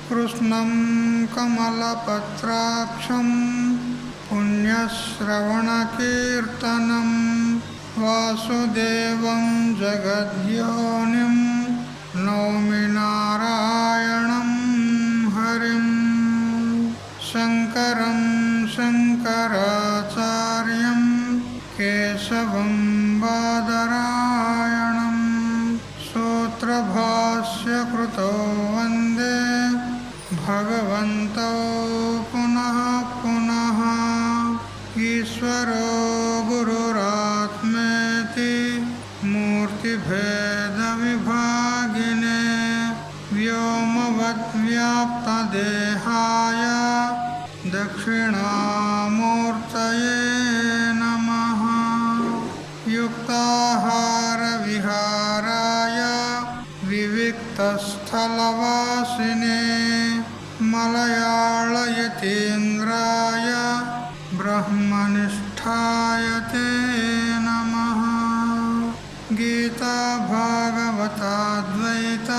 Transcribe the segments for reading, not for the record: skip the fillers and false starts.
కృష్ణం కమలపత్రాక్షం పుణ్యశ్రవణకీర్తనం వాసుదేవం జగద్యోనిం నౌమి నారాయణం హరిం శంకరం శంకరాచార్యం కేశవం బాదరాయణం సూత్రభాష్యకృతో వందే భగవంతో పునః పునః ఈశ్వరో గురురాత్మేతి మూర్తిభేద విభాగినే వ్యోమవద్వ్యాప్తదేహాయ దక్షిణామూర్తయే నమః యుక్తాహార విహారాయ వివిక్తస్థలవాసినే మలయాళయతీంద్రాయ బ్రహ్మనిష్ఠాయ తే నమః గీతా భాగవతాద్వైత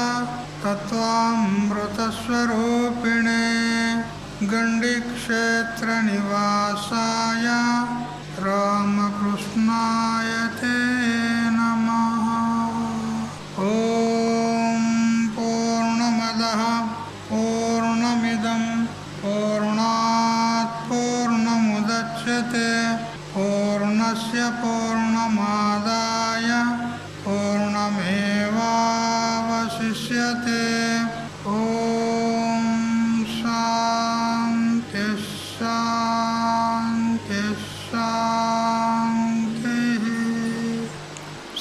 తత్వామృతస్వరూపిణే గండిక్షేత్ర నివాసాయ రామకృష్ణాయ తే నమః. ఓం పూర్ణమదః పూర్ణమిదం పూర్ణాత్ పూర్ణముదచ్యతే పూర్ణస్య పూర్ణమాదాయ పూర్ణమేవావశిష్యతే. ఓం శాంతి శాంతి శాంతి.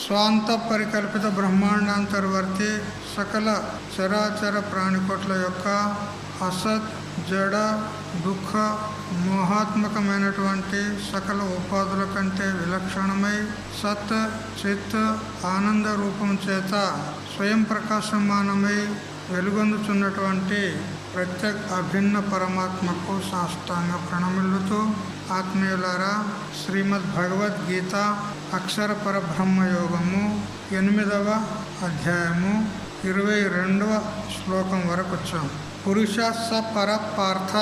స్వాంత పరికల్పిత బ్రహ్మాండాంతర్వర్తి సకల చరాచర ప్రాణికోట్ల యొక్క అసత్ జడ దుఃఖ మోహాత్మకమైనటువంటి సకల ఉపాధుల కంటే విలక్షణమై సత్ చిత్ ఆనంద రూపం చేత స్వయం ప్రకాశమానమై వెలుగొందుచున్నటువంటి ప్రత్యేక అభిన్న పరమాత్మకు సాష్టాంగ ప్రణమిల్లుతూ ఆత్మీయులారా, శ్రీమద్ భగవద్గీత అక్షర పరబ్రహ్మ యోగము 8వ అధ్యాయము 22వ శ్లోకం వరకు వచ్చాం. పురుష స పర పార్థ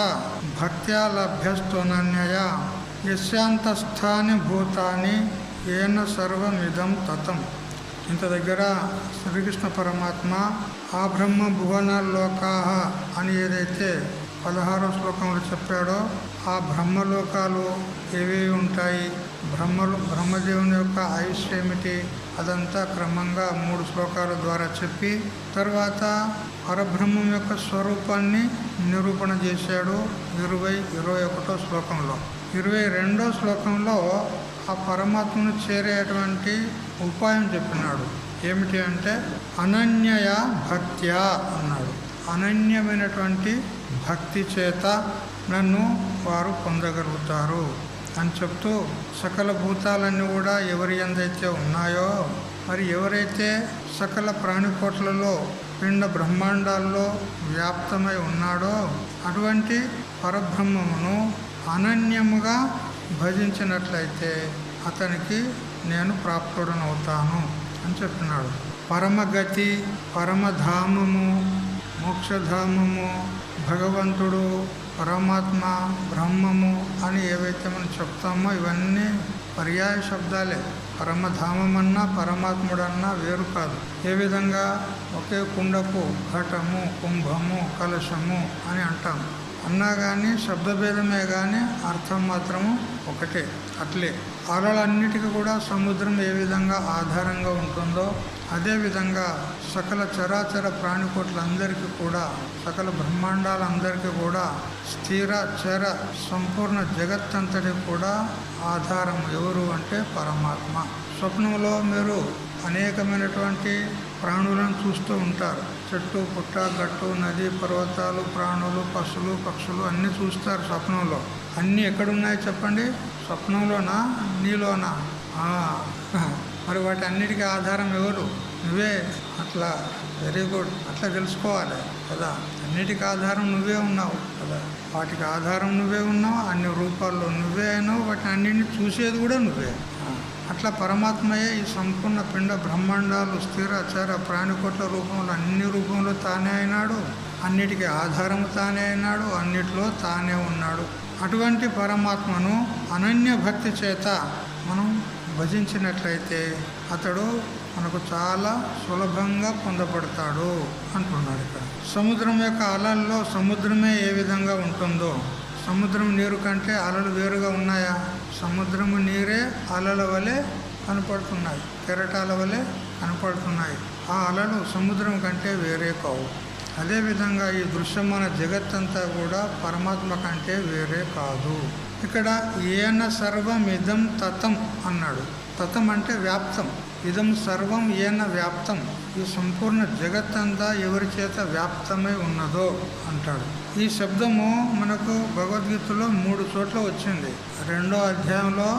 భక్త్యా లభ్యస్తోనన్యయా యస్యాంతస్థాని భూతాని ఏన సర్వమిదం తతం. ఇంత దగ్గర శ్రీకృష్ణ పరమాత్మ ఆ బ్రహ్మ భువనాల్లోకాః అని ఏదైతే 16వ శ్లోకంలో చెప్పాడో ఆ బ్రహ్మలోకాలు ఏవేవి ఉంటాయి, బ్రహ్మదేవుని యొక్క ఆయుష్ ఏమిటి, అదంతా క్రమంగా 3 శ్లోకాల ద్వారా చెప్పి తర్వాత పరబ్రహ్మం యొక్క స్వరూపాన్ని నిరూపణ చేశాడు 21వ శ్లోకంలో. 22వ శ్లోకంలో ఆ పరమాత్మను చేరేటువంటి ఉపాయం చెప్పినాడు. ఏమిటి అంటే అనన్యయ భక్త్యా అన్నాడు. అనన్యమైనటువంటి భక్తి చేత నన్ను వారు పొందగలుగుతారు అని చెప్తూ సకల భూతాలన్నీ కూడా ఎవరి యందైతే ఉన్నాయో, మరి ఎవరైతే సకల ప్రాణికోట్లలో పిండ బ్రహ్మాండాల్లో వ్యాప్తమై ఉన్నాడో అటువంటి పరబ్రహ్మమును అనన్యముగా భజించినట్లయితే అతనికి నేను ప్రాప్తుడనవుతాను అని చెప్పినాడు. పరమగతి, పరమధామము, మోక్షధామము, భగవంతుడు, పరమాత్మ, బ్రహ్మము అని ఏవైతే మనం చెప్తామో ఇవన్నీ పర్యాయ శబ్దాలే. పరమధామమన్నా పరమాత్ముడన్నా వేరు కాదు. ఏ విధంగా ఒకే కుండకు ఘటము, కుంభము, కలశము అని అంటాం. అన్నా కానీ శబ్దభేదమే కానీ అర్థం మాత్రము ఒకటే. అట్లే అలలన్నిటికీ కూడా సముద్రం ఏ విధంగా ఆధారంగా ఉంటుందో అదేవిధంగా సకల చరాచర ప్రాణికోట్లందరికీ కూడా, సకల బ్రహ్మాండాలందరికీ కూడా స్థిర చర సంపూర్ణ జగత్తంతటి కూడా ఆధారం ఎవరు అంటే పరమాత్మ. స్వప్నంలో మీరు అనేకమైనటువంటి ప్రాణులను చూస్తూ ఉంటారు. చెట్టు పుట్ట గట్టు నది పర్వతాలు ప్రాణులు పశువులు పక్షులు అన్నీ చూస్తారు స్వప్నంలో. అన్నీ ఎక్కడున్నాయి చెప్పండి? స్వప్నంలోనా నీలోనా? మరి వాటి అన్నిటికీ ఆధారం ఎవరు? నువ్వే. అట్లా వెరీ గుడ్, అట్లా తెలుసుకోవాలి కదా. అన్నిటికీ ఆధారం నువ్వే ఉన్నావు కదా. వాటికి ఆధారం నువ్వే ఉన్నావు, అన్ని రూపాల్లో నువ్వే అయినావు, వాటిని అన్నింటిని చూసేది కూడా నువ్వే. అట్లా పరమాత్మయే ఈ సంపూర్ణ పిండ బ్రహ్మాండాలు స్థిర అచర ప్రాణికోట్ల రూపంలో అన్ని రూపంలో తానే అయినాడు, అన్నిటికీ ఆధారము తానే అయినాడు, అన్నిటిలో తానే ఉన్నాడు. అటువంటి పరమాత్మను అనన్య భక్తి చేత మనం భజించినట్లయితే అతడు మనకు చాలా సులభంగా పొందపడతాడు అంటున్నాడు ఇక్కడ. సముద్రం యొక్క అలల్లో సముద్రమే ఏ విధంగా ఉంటుందో, సముద్రం నీరు కంటే అలలు వేరుగా ఉన్నాయా? సముద్రము నీరే అలల వలె కనపడుతున్నాయి, కెరటాల వలె కనపడుతున్నాయి. ఆ అలలు సముద్రం కంటే వేరే కావు. అదేవిధంగా ఈ దృశ్యమైన జగత్తంతా కూడా పరమాత్మ కంటే వేరే కాదు. ఇక్కడ ఏన సర్వం ఇదం తతం అన్నాడు. తతం అంటే వ్యాప్తం. ఇదం సర్వం ఏన వ్యాప్తం, ఈ సంపూర్ణ జగత్తంతా ఎవరి చేత వ్యాప్తమై ఉన్నదో అంటాడు. ఈ శబ్దము మనకు భగవద్గీతలో 3 చోట్ల వచ్చింది. 2వ అధ్యాయంలో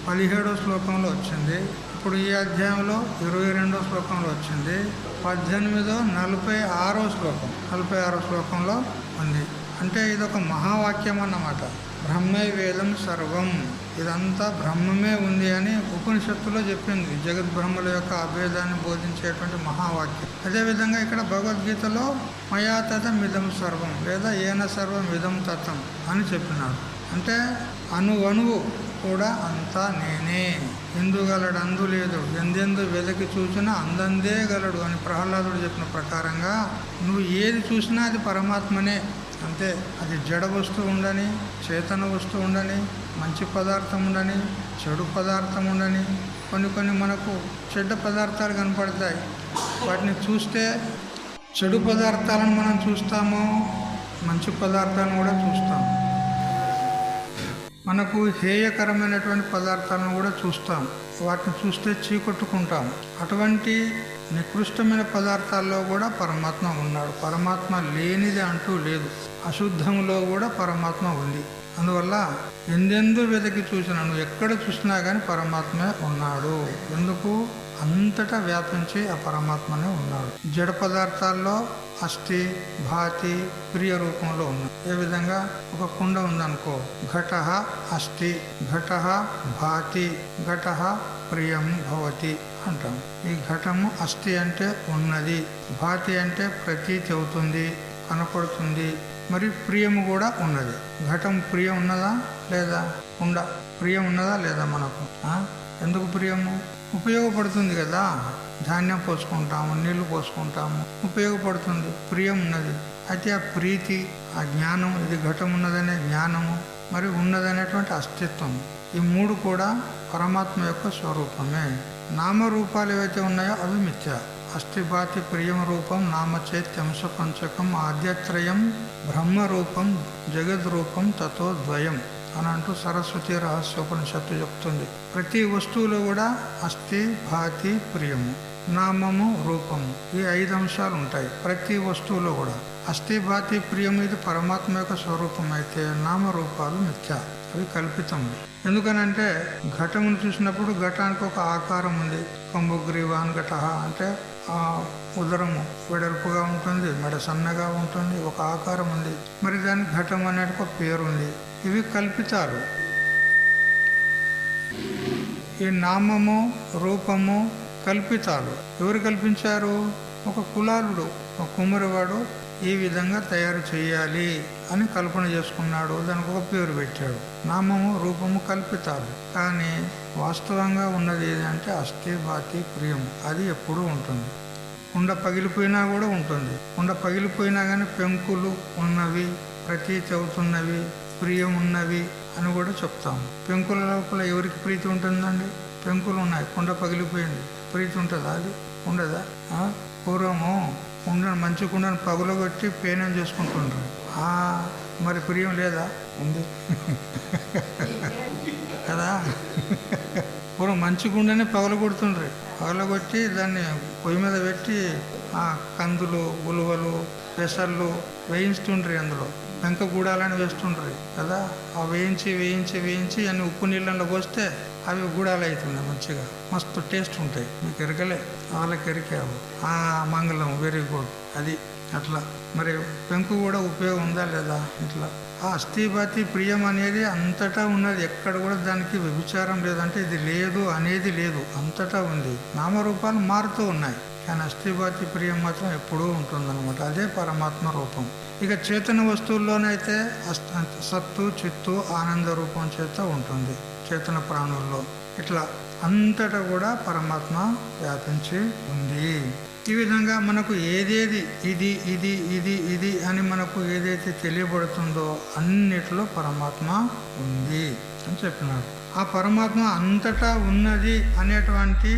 17వ శ్లోకంలో వచ్చింది. ఇప్పుడు ఈ అధ్యాయంలో 22వ శ్లోకంలో వచ్చింది. 46వ శ్లోకంలో ఉంది. అంటే ఇదొక మహావాక్యం అన్నమాట. బ్రహ్మే వేదం సర్వం, ఇదంతా బ్రహ్మమే ఉంది అని ఉపనిషత్తులో చెప్పింది. జగద్బ్రహ్మల యొక్క అభేదాన్ని బోధించేటువంటి మహావాక్యం. అదేవిధంగా ఇక్కడ భగవద్గీతలో మయా తతమిదం సర్వం లేదా ఏన సర్వం ఇదం తతం అని చెప్పినాడు. అంటే అణువణువు కూడా అంతా నేనే, ఎందుగలడు అందు లేదు, ఎందెందు వెదకి చూసినా అందందే గలడు అని ప్రహ్లాదుడు చెప్పిన ప్రకారంగా నువ్వు ఏది చూసినా అది పరమాత్మనే. అంతే. అది జడ వస్తువు ఉండని, చేతన వస్తువు ఉండని, మంచి పదార్థం ఉండని, చెడు పదార్థం ఉండని, కొన్ని మనకు చెడ్డ పదార్థాలు కనపడతాయి. వాటిని చూస్తే చెడు పదార్థాలను మనం చూస్తాము, మంచి పదార్థాలను కూడా చూస్తాము. మనకు హేయకరమైనటువంటి పదార్థాలను కూడా చూస్తాం, వాటిని చూస్తే చీకొట్టుకుంటాం. అటువంటి నికృష్టమైన పదార్థాల్లో కూడా పరమాత్మ ఉన్నాడు. పరమాత్మ లేనిది అంటూ లేదు. అశుద్ధంలో కూడా పరమాత్మ ఉంది. అందువల్ల ఎందెందు వెతికి చూసినా, నువ్వు ఎక్కడ చూసినా కానీ పరమాత్మే ఉన్నాడు. ఎందుకు? అంతటా వ్యాపించి ఆ పరమాత్మనే ఉన్నాడు. జడ పదార్థాల్లో అస్థి భాతి ప్రియ రూపంలో ఉన్నాయి. ఏ విధంగా ఒక కుండ ఉందనుకో, ఘట అస్థి, ఘట భాతి, ఘట ప్రియం భవతి అంటాం. ఈ ఘటము అస్థి అంటే ఉన్నది, భాతి అంటే ప్రతీతి అవుతుంది, కనపడుతుంది, మరి ప్రియము కూడా ఉన్నది. ఘటం ప్రియం ఉన్నదా లేదా? కుండ ప్రియం ఉన్నదా లేదా? మనకు ఎందుకు ప్రియము? ఉపయోగపడుతుంది కదా. ధాన్యం పోసుకుంటాము, నీళ్లు పోసుకుంటాము, ఉపయోగపడుతుంది, ప్రియం ఉన్నది. అయితే ఆ ప్రీతి, ఆ జ్ఞానం, ఇది ఘటం ఉన్నదనే జ్ఞానము, మరి ఉన్నదనేటువంటి అస్తిత్వం, ఈ 3 కూడా పరమాత్మ యొక్క స్వరూపమే. నామరూపాలు ఏవైతే ఉన్నాయో అవి మిథ్య. అస్థిభాతి ప్రియం రూపం నామచేత్యంశ పంచకం ఆద్యత్రయం బ్రహ్మరూపం జగద్రూపం తతో ద్వయం అని అంటూ సరస్వతి రహస్యోపనిషత్తు చెప్తుంది. ప్రతి వస్తువులో కూడా అస్థి భాతి ప్రియము, నామము రూపము, ఈ 5 అంశాలు ఉంటాయి ప్రతి వస్తువులో కూడా. అస్థి భాతి ప్రియము ఇది పరమాత్మ యొక్క స్వరూపం అయితే నామరూపాలు మిథ్య, అవి కల్పితం. ఎందుకనంటే ఘటమును చూసినప్పుడు ఘటానికి ఒక ఆకారం ఉంది. కంబుగ్రీవాన్ ఘట అంటే ఉదరము వెడల్పుగా ఉంటుంది, మెడ సన్నగా ఉంటుంది, ఒక ఆకారం ఉంది. మరి దానికి ఘటం అనేది ఒక పేరు ఉంది. ఇవి కల్పితాలు. ఈ నామము రూపము కల్పితాలు. ఎవరు కల్పించారు? ఒక కులాలుడు, ఒక కుమ్మరివాడు ఈ విధంగా తయారు చేయాలి అని కల్పన చేసుకున్నాడు, దానికి ఒక పేరు పెట్టాడు. నామము రూపము కల్పితాలు. కానీ వాస్తవంగా ఉన్నది ఏదంటే అస్థి భాతి ప్రియము, అది ఎప్పుడూ ఉంటుంది. కుండ పగిలిపోయినా కూడా ఉంటుంది. కుండ పగిలిపోయినా కానీ పెంకులు ఉన్నవి, ప్రతీతి అవుతున్నవి, ప్రియం ఉన్నవి అని కూడా చెప్తాము. పెంకుల లోపల ఎవరికి ప్రీతి ఉంటుందండి? పెంకులు ఉన్నాయి, కుండ పగిలిపోయింది, ప్రీతి ఉంటుందా? అది ఉండదా? పూర్వము కుండను, మంచి కుండను పగులగొట్టి పేనం చేసుకుంటుండ్రు. మరి ప్రియం లేదా? ఉంది కదా. పూర్వం మంచి గుండెని పగలగొడుతుండ్రి. పగలగొట్టి దాన్ని పొయ్యి మీద పెట్టి ఆ కందులు, ఉలువలు, పెసర్లు వేయిస్తుండ్రి. అందులో పెంక గూడాలని వేస్తుండ్రి కదా. ఆ వేయించి వేయించి వేయించి అన్ని ఉప్పు నీళ్ళలో పోస్తే అవి గూడాలు అవుతున్నాయి. మంచిగా మస్తు టేస్ట్ ఉంటాయి. మీకు ఎరకలే, వాళ్ళకి ఎరికావు. మంగళం వెరీ గుడ్. అది అట్లా. మరి పెంకు కూడా ఉపయోగం ఉందా లేదా? ఇట్లా ఆ అస్థిపాతి ప్రియం అనేది అంతటా ఉన్నది. ఎక్కడ కూడా దానికి వ్యభిచారం లేదంటే ఇది లేదు అనేది లేదు, అంతటా ఉంది. నామరూపాలు మారుతూ ఉన్నాయి, కానీ అస్థిపాతి ప్రియం మాత్రం ఎప్పుడూ ఉంటుందన్నమాట. అదే పరమాత్మ రూపం. ఇక చేతన వస్తువుల్లోనైతే సత్తు, చిత్తు, ఆనంద రూపం చేత ఉంటుంది చేతన ప్రాణుల్లో. ఇట్లా అంతటా కూడా పరమాత్మ వ్యాపించి ఉంది. ఈ విధంగా మనకు ఏదేది ఇది ఇది ఇది ఇది అని మనకు ఏదైతే తెలియబడుతుందో అన్నిటిలో పరమాత్మ ఉంది అని చెప్పినాడు. ఆ పరమాత్మ అంతటా ఉన్నది అనేటువంటి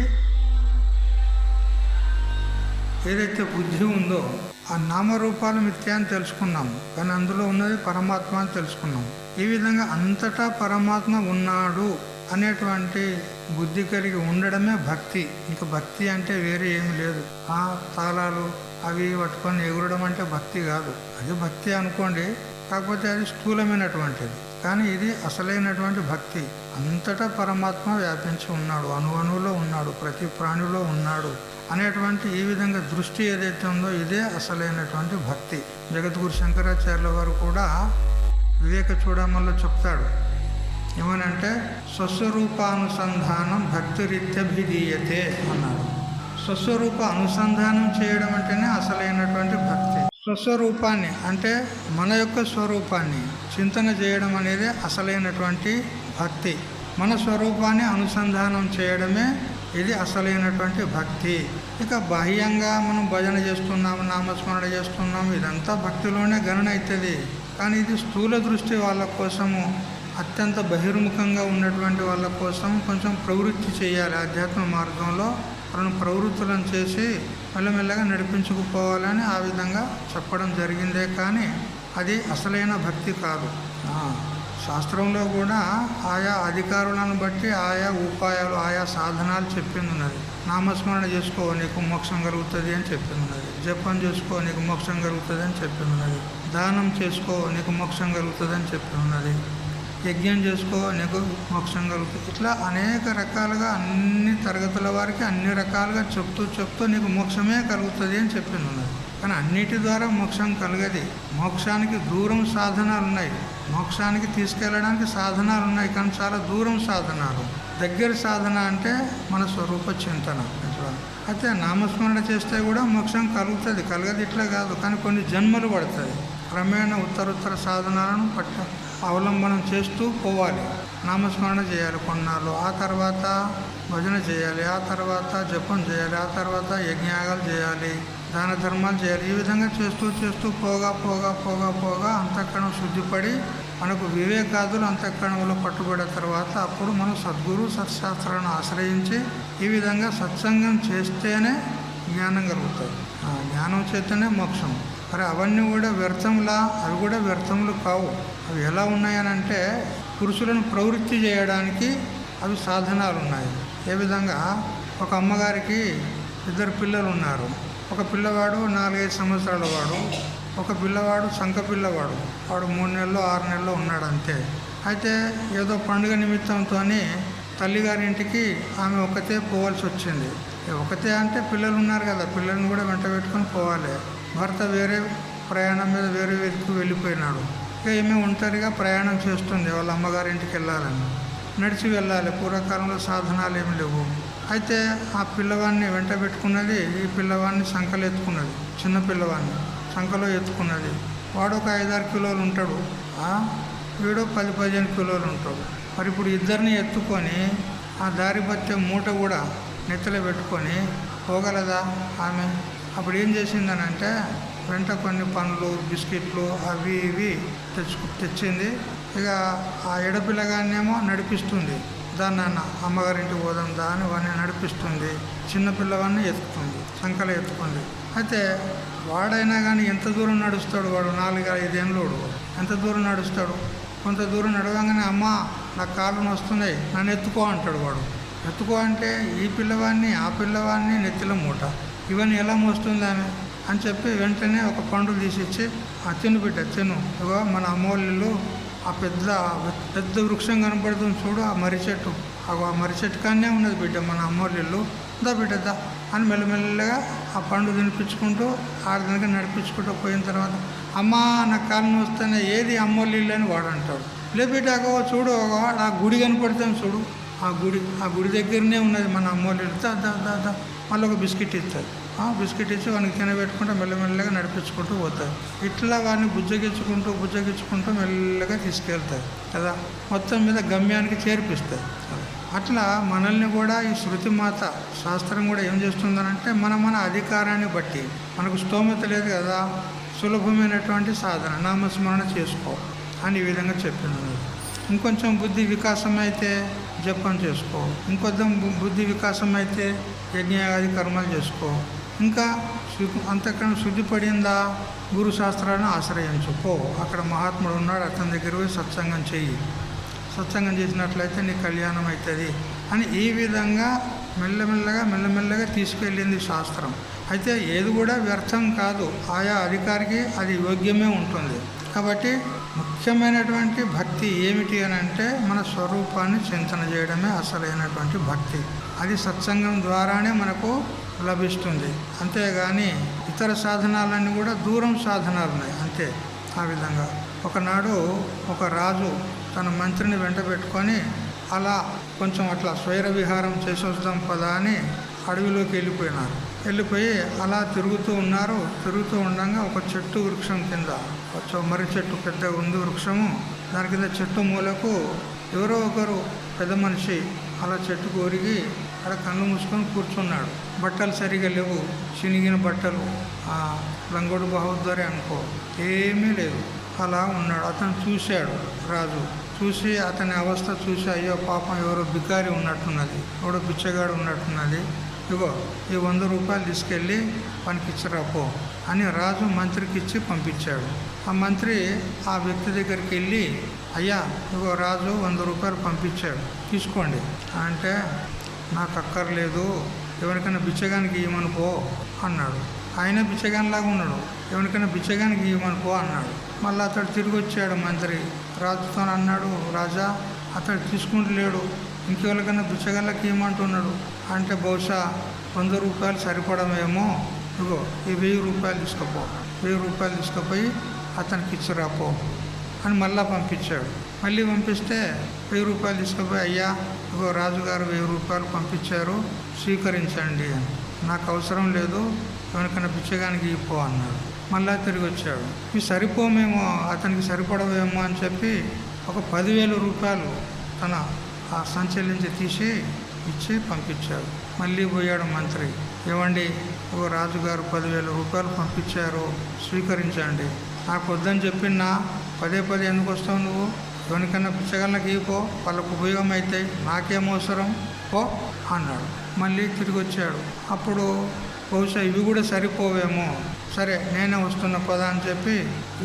ఏదైతే బుద్ధి ఉందో ఆ నామరూపాల మిథ్య అని తెలుసుకున్నాం, కానీ అందులో ఉన్నది పరమాత్మ అని తెలుసుకున్నాం. ఈ విధంగా అంతటా పరమాత్మ ఉన్నాడు అనేటువంటి బుద్ధి కలిగి ఉండడమే భక్తి. ఇంకా భక్తి అంటే వేరే ఏమి లేదు. ఆ తాళాలు అవి పట్టుకొని ఎగురడం అంటే భక్తి కాదు. అది భక్తి అనుకోండి, కాకపోతే అది స్థూలమైనటువంటిది. కానీ ఇది అసలైనటువంటి భక్తి. అంతటా పరమాత్మ వ్యాపించి ఉన్నాడు, అణువణువులో ఉన్నాడు, ప్రతి ప్రాణిలో ఉన్నాడు అనేటువంటి ఈ విధంగా దృష్టి ఏదైతే ఉందో ఇదే అసలైనటువంటి భక్తి. జగద్గురు శంకరాచార్యుల వారు కూడా వివేక చూడమల్లో చెప్తాడు. ఏమనంటే స్వస్వరూపానుసంధానం భక్తిరీత్యభిధీయతే అన్నారు. స్వస్వరూప అనుసంధానం చేయడం అంటేనే అసలైనటువంటి భక్తి. స్వస్వరూపాన్ని అంటే మన యొక్క స్వరూపాన్ని చింతన చేయడం అనేది అసలైనటువంటి భక్తి. మన స్వరూపాన్ని అనుసంధానం చేయడమే ఇది అసలైనటువంటి భక్తి. ఇక బాహ్యంగా మనం భజన చేస్తున్నాము, నామస్మరణ చేస్తున్నాము, ఇదంతా భక్తిలోనే గణన అవుతుంది. కానీ ఇది స్థూల దృష్టి వాళ్ళ కోసము, అత్యంత బహిర్ముఖంగా ఉన్నటువంటి వాళ్ళ కోసం కొంచెం ప్రవృత్తి చేయాలి. ఆధ్యాత్మ మార్గంలో వాళ్ళని ప్రవృత్తులను చేసి మెల్లమెల్లగా నడిపించుకుపోవాలని ఆ విధంగా చెప్పడం జరిగిందే, కానీ అది అసలైన భక్తి కాదు. శాస్త్రంలో కూడా ఆయా అధికారులను బట్టి ఆయా ఉపాయాలు, ఆయా సాధనాలు చెప్పింది ఉన్నది. నామస్మరణ చేసుకో నీకు మోక్షం కలుగుతుంది అని చెప్పింది ఉన్నది. జపం చేసుకో నీకు మోక్షం కలుగుతుంది అని చెప్పింది ఉన్నది. దానం చేసుకో నీకు మోక్షం కలుగుతుంది అని చెప్పింది ఉన్నది. యజ్ఞం చేసుకో నీకు మోక్షం కలుగుతుంది. ఇట్లా అనేక రకాలుగా అన్ని తరగతుల వారికి అన్ని రకాలుగా చెప్తూ నీకు మోక్షమే కలుగుతుంది అని చెప్పింది ఉన్నది. కానీ అన్నిటి ద్వారా మోక్షం కలగది. మోక్షానికి దూరం సాధనాలు ఉన్నాయి, మోక్షానికి తీసుకెళ్ళడానికి సాధనాలు ఉన్నాయి, కానీ చాలా దూరం సాధనాలు. దగ్గర సాధన అంటే మన స్వరూప చింతన. అయితే నామస్మరణ చేస్తే కూడా మోక్షం కలుగుతుంది, కలగదు ఇట్లా కాదు, కానీ కొన్ని జన్మలు పడుతుంది. క్రమేణ ఉత్తరోత్తర సాధనాలను అవలంబనం చేస్తూ పోవాలి. నామస్మరణ చేయాలి కొన్నాళ్ళు, ఆ తర్వాత భజన చేయాలి, ఆ తర్వాత జపం చేయాలి, ఆ తర్వాత యజ్ఞయాగాలు చేయాలి, దాన ధర్మాలు చేయాలి. ఈ విధంగా చేస్తూ పోగా అంతఃకరణం శుద్ధిపడి మనకు వివేకాదులు అంతఃకరణంలో పట్టుబడిన తర్వాత అప్పుడు మనం సద్గురు సత్శాస్త్రాలను ఆశ్రయించి ఈ విధంగా సత్సంగం చేస్తేనే జ్ఞానం కలుగుతుంది. ఆ జ్ఞానం చేతనే మోక్షం. మరి అవన్నీ కూడా వ్యర్థంలా, అవి కూడా వ్యర్థములు కావు. అవి ఎలా ఉన్నాయనంటే పురుషులను ప్రవృత్తి చేయడానికి అవి సాధనాలు ఉన్నాయి. ఏ విధంగా ఒక అమ్మగారికి 2 పిల్లలు ఉన్నారు. ఒక పిల్లవాడు 4-5 సంవత్సరాల వాడు, ఒక పిల్లవాడు సంక పిల్లవాడు, వాడు 3 నెలలు 6 నెలలు ఉన్నాడు అంతే. అయితే ఏదో పండుగ నిమిత్తంతో తల్లిగారింటికి ఆమె ఒకతే పోవాల్సి వచ్చింది. ఒకతే అంటే పిల్లలు ఉన్నారు కదా, పిల్లల్ని కూడా వెంట పెట్టుకొని పోవాలి. భర్త వేరే ప్రయాణం మీద వేరే వ్యక్తికి వెళ్ళిపోయినాడు. ఇక ఈమె ఒంటరిగా ప్రయాణం చేస్తుంది వాళ్ళ అమ్మగారింటికి వెళ్ళాలని. నడిచి వెళ్ళాలి, పూర్వకాలంలో సాధనాలు ఏమి లేవు. అయితే ఆ పిల్లవాడిని వెంట పెట్టుకున్నది, ఈ పిల్లవాడిని సంకలో ఎత్తుకున్నది, చిన్న పిల్లవాడిని సంకలో ఎత్తుకున్నది. వాడు ఒక 5-6 కిలోలు ఉంటాడు, వీడు 10-15 కిలోలు ఉంటాడు. మరి ఇప్పుడు ఇద్దరిని ఎత్తుకొని ఆ దారి బచ్చే మూట కూడా నెత్తలో పెట్టుకొని పోగలదా ఆమె? అప్పుడు ఏం చేసిందనంటే వెంట కొన్ని పండ్లు, బిస్కెట్లు అవి ఇవి తెచ్చింది. ఇక ఆ ఎడపిల్లగానేమో నడిపిస్తుంది, దాన్ని అమ్మగారింటికి పోదాం దాన్ని వాడిని నడిపిస్తుంది. చిన్నపిల్లవాడిని ఎత్తుకుంది, సంకలో ఎత్తుకుంది. అయితే వాడైనా కానీ ఎంత దూరం నడుస్తాడు? వాడు 4-5 ఏళ్ళోడు ఎంత దూరం నడుస్తాడు? కొంత దూరం నడవగానే అమ్మ నాకు కాళ్ళు వస్తున్నాయి నన్ను ఎత్తుకో అంటాడు వాడు. ఎత్తుకో అంటే ఈ పిల్లవాడిని ఆ పిల్లవాడిని నెత్తిలో మూట, ఇవన్నీ ఎలా మోస్తుంది ఆమె అని చెప్పి వెంటనే ఒక పండు తీసిచ్చి తిను బిడ్డ తిను, ఇగో మన అమ్మోళ్ళు ఆ పెద్ద వృక్షం కనపడుతుంది చూడు, ఆ మర్రి చెట్టు, ఆ మర్రి చెట్టు కానే ఉన్నది బిడ్డ మన అమ్మోళ్ళు, దా బిడ్డ దా అని మెల్లమెల్లగా ఆ పండు తినిపించుకుంటూ ఆడదానికి నడిపించుకుంటూ పోయిన తర్వాత, అమ్మా నా కాళ్ళని వస్తేనే ఏది అమ్మోళ్ళు అని వాడు అంటాడు. లే బిడ్డ అగో చూడు, ఆ గుడి కనపడతాం చూడు, ఆ గుడి దగ్గరనే ఉన్నది మన అమ్మోళ్ళు, దా దా దా దా మళ్ళీ ఒక బిస్కెట్ ఇస్తుంది. బిస్కెట్ ఇచ్చి వానికి తినబెట్టుకుంటూ మెల్లమెల్లగా నడిపించుకుంటూ పోతారు. ఇట్లా వాడిని బుజ్జగించుకుంటూ మెల్లగా తీసుకెళ్తారు కదా, మొత్తం మీద గమ్యానికి చేర్పిస్తుంది. అట్లా మనల్ని కూడా ఈ శృతిమాత శాస్త్రం కూడా ఏం చేస్తుందనంటే మన అధికారాన్ని బట్టి, మనకు స్తోమత లేదు కదా, సులభమైనటువంటి సాధన నామస్మరణ చేసుకో అని ఈ విధంగా చెప్పింది. ఇంకొంచెం బుద్ధి వికాసం అయితే జపం చేసుకో, ఇంకొంచెం బుద్ధి వికాసం అయితే యజ్ఞాది కర్మలు చేసుకో, ఇంకా అంతకన్నా శుద్ధి పడిందా గురు శాస్త్రాలను ఆశ్రయించు, పో అక్కడ మహాత్ముడు ఉన్నాడు అతని దగ్గర పోయి సత్సంగం చెయ్యి, సత్సంగం చేసినట్లయితే నీ కళ్యాణం అవుతుంది అని ఈ విధంగా మెల్లమెల్లగా తీసుకెళ్ళింది శాస్త్రం. అయితే ఏది కూడా వ్యర్థం కాదు, ఆయా అధికారికి అది యోగ్యమే ఉంటుంది. కాబట్టి ముఖ్యమైనటువంటి భక్తి ఏమిటి అని అంటే మన స్వరూపాన్ని చింతన చేయడమే అసలైనటువంటి భక్తి. అది సత్సంగం ద్వారానే మనకు లభిస్తుంది. అంతేగాని ఇతర సాధనాలన్నీ కూడా దూరం సాధనాలు ఉన్నాయి అంతే. ఆ విధంగా ఒకనాడు ఒక రాజు తన మంత్రిని వెంట పెట్టుకొని అలా కొంచెం అట్లా స్వైర విహారం చేసి వస్తాం పదా అని అడవిలోకి వెళ్ళిపోయి అలా తిరుగుతూ ఉండగా ఒక చెట్టు వృక్షం కింద, మర్రి చెట్టు పెద్ద ఉంది వృక్షము, దాని కింద చెట్టు మూలకు ఎవరో ఒకరు పెద్ద మనిషి అలా చెట్టుకు ఒరిగి అక్కడ కళ్ళు మూసుకొని కూర్చున్నాడు. బట్టలు సరిగా లేవు, చినిగిన బట్టలు, లంగోడు బహుద్దరే అనుకో, ఏమీ లేదు, అలా ఉన్నాడు. అతను చూశాడు రాజు, చూసి అతని అవస్థ చూసి అయ్యో పాపం ఎవరో బికారి ఉన్నట్టున్నది, ఎవడో బిచ్చగాడు ఉన్నట్టున్నది, ఇగో ఈ 100 రూపాయలు తీసుకెళ్ళి పనికి ఇచ్చిరాపో అని రాజు మంత్రికి ఇచ్చి పంపించాడు. ఆ మంత్రి ఆ వ్యక్తి దగ్గరికి వెళ్ళి, అయ్యా ఇగో రాజు 100 రూపాయలు పంపించాడు, తీసుకోండి అంటే, నాకు అక్కర్లేదు, ఎవరికైనా బిచ్చగానికి ఇవ్వమని పో అన్నాడు. ఆయన బిచ్చగానిలాగా ఉన్నాడు, ఎవరికైనా బిచ్చగానికి ఇవ్వమని పో అన్నాడు. మళ్ళీ అతడు తిరిగి వచ్చాడు మంత్రి రాజుతో అన్నాడు, రాజా అతడు తీసుకుంటలేడు, ఇంకెవరికైనా బిచ్చగాళ్ళకి ఇవ్వమంటున్నాడు అంటే, బహుశా 100 రూపాయలు సరిపడమేమో, ఇగో ఈ 1000 రూపాయలు తీసుకుపో, 1000 రూపాయలు తీసుకుపోయి అతనికి ఇచ్చిరాపో అని మళ్ళీ పంపించాడు. మళ్ళీ పంపిస్తే 1000 రూపాయలు తీసుకుపోయి, అయ్యా ఇగో రాజుగారు 1000 రూపాయలు పంపించారు, స్వీకరించండి అని, నాకు అవసరం లేదు, ఎవరికైనా బిచ్చగానికి ఇవ్వపో అన్నాడు. మళ్ళా తిరిగి వచ్చాడు, ఇవి సరిపోమేమో, అతనికి సరిపడవేమో అని చెప్పి ఒక 10,000 రూపాయలు తన ఆ సంచలించి తీసి ఇచ్చి పంపించాడు. మళ్ళీ పోయాడు మంత్రి, ఏమండి ఓ రాజుగారు 10,000 రూపాయలు పంపించారు, స్వీకరించండి, నాకు వద్దని చెప్పినా పదే ఎందుకు వస్తావు నువ్వు, ఎవరికన్నా బిచ్చగాళ్ళకి ఇవ్వపో, వాళ్ళకు ఉపయోగం అవుతాయి, నాకేం అవసరం పో అన్నాడు. మళ్ళీ తిరిగి వచ్చాడు, అప్పుడు బహుశా ఇవి కూడా సరిపోవేమో, సరే నేనే వస్తున్న పదా అని చెప్పి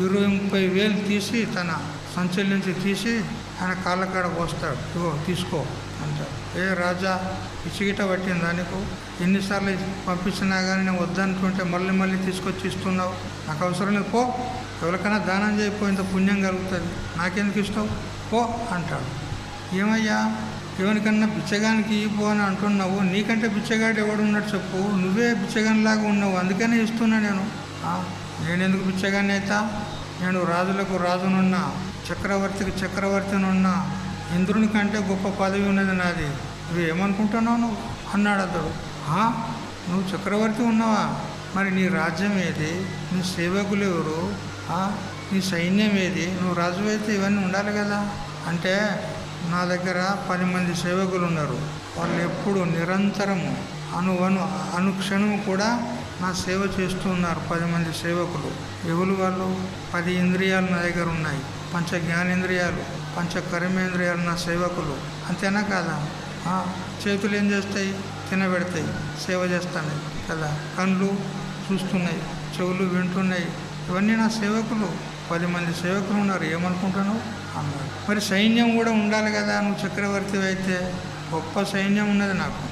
20,000 తీసి తన సంచలించి తీసి ఆయన కాళ్ళకాడ పోస్తాడు, ఇగో తీసుకో అంటాడు. ఏ రాజా పిచ్చిగిట పట్టిందా నీకు, ఎన్నిసార్లు పంపించినా కానీ నేను వద్దనుకుంటే మళ్ళీ తీసుకొచ్చి ఇస్తున్నావు, నాకు అవసరం లేదు పో, ఎవరికైనా దానం చేయపో, ఇంత పుణ్యం కలుగుతుంది, నాకెందుకు ఇస్తావు పో అంటాడు. ఏమయ్యా ఎవరికన్నా బిచ్చగానికి ఇవ్వు అని అంటున్నావు, నీకంటే బిచ్చగాడు ఎవడు ఉన్నాడు చెప్పు, నువ్వే బిచ్చగానిలాగా ఉన్నావు, అందుకనే ఇస్తున్నా నేనెందుకు బిచ్చగాన్ని అవుతా, నేను రాజులకు రాజునున్నా, చక్రవర్తికి చక్రవర్తినున్నా, ఇంద్రుని కంటే గొప్ప పదవి ఉన్నది నాది, నువ్వు ఏమనుకుంటున్నావు నువ్వు అన్నాడు అతడు. నువ్వు చక్రవర్తి ఉన్నావా, మరి నీ రాజ్యం ఏది, నీ సేవకులు ఎవరు, నీ సైన్యం ఏది, నువ్వు రాజు అయితే ఇవన్నీ ఉండాలి కదా అంటే, నా దగ్గర 10 మంది సేవకులు ఉన్నారు, వాళ్ళు ఎప్పుడు నిరంతరము అనుక్షణము కూడా నా సేవ చేస్తూ ఉన్నారు. 10 మంది సేవకులు ఎవరు వాళ్ళు, 10 ఇంద్రియాలు నా దగ్గర ఉన్నాయి, 5 జ్ఞానేంద్రియాలు, 5 కర్మేంద్రియాలు నా సేవకులు, అంతేనా కాదా. చేతులు ఏం చేస్తాయి, తినబెడతాయి, సేవ చేస్తాయి కదా, కళ్ళు చూస్తున్నాయి, చెవులు వింటున్నాయి, ఇవన్నీ నా సేవకులు, 10 మంది సేవకులు ఉన్నారు, ఏమనుకుంటున్నావు అన్నాడు. మరి సైన్యం కూడా ఉండాలి కదా, నువ్వు చక్రవర్తి అయితే గొప్ప సైన్యం ఉన్నది నాకు.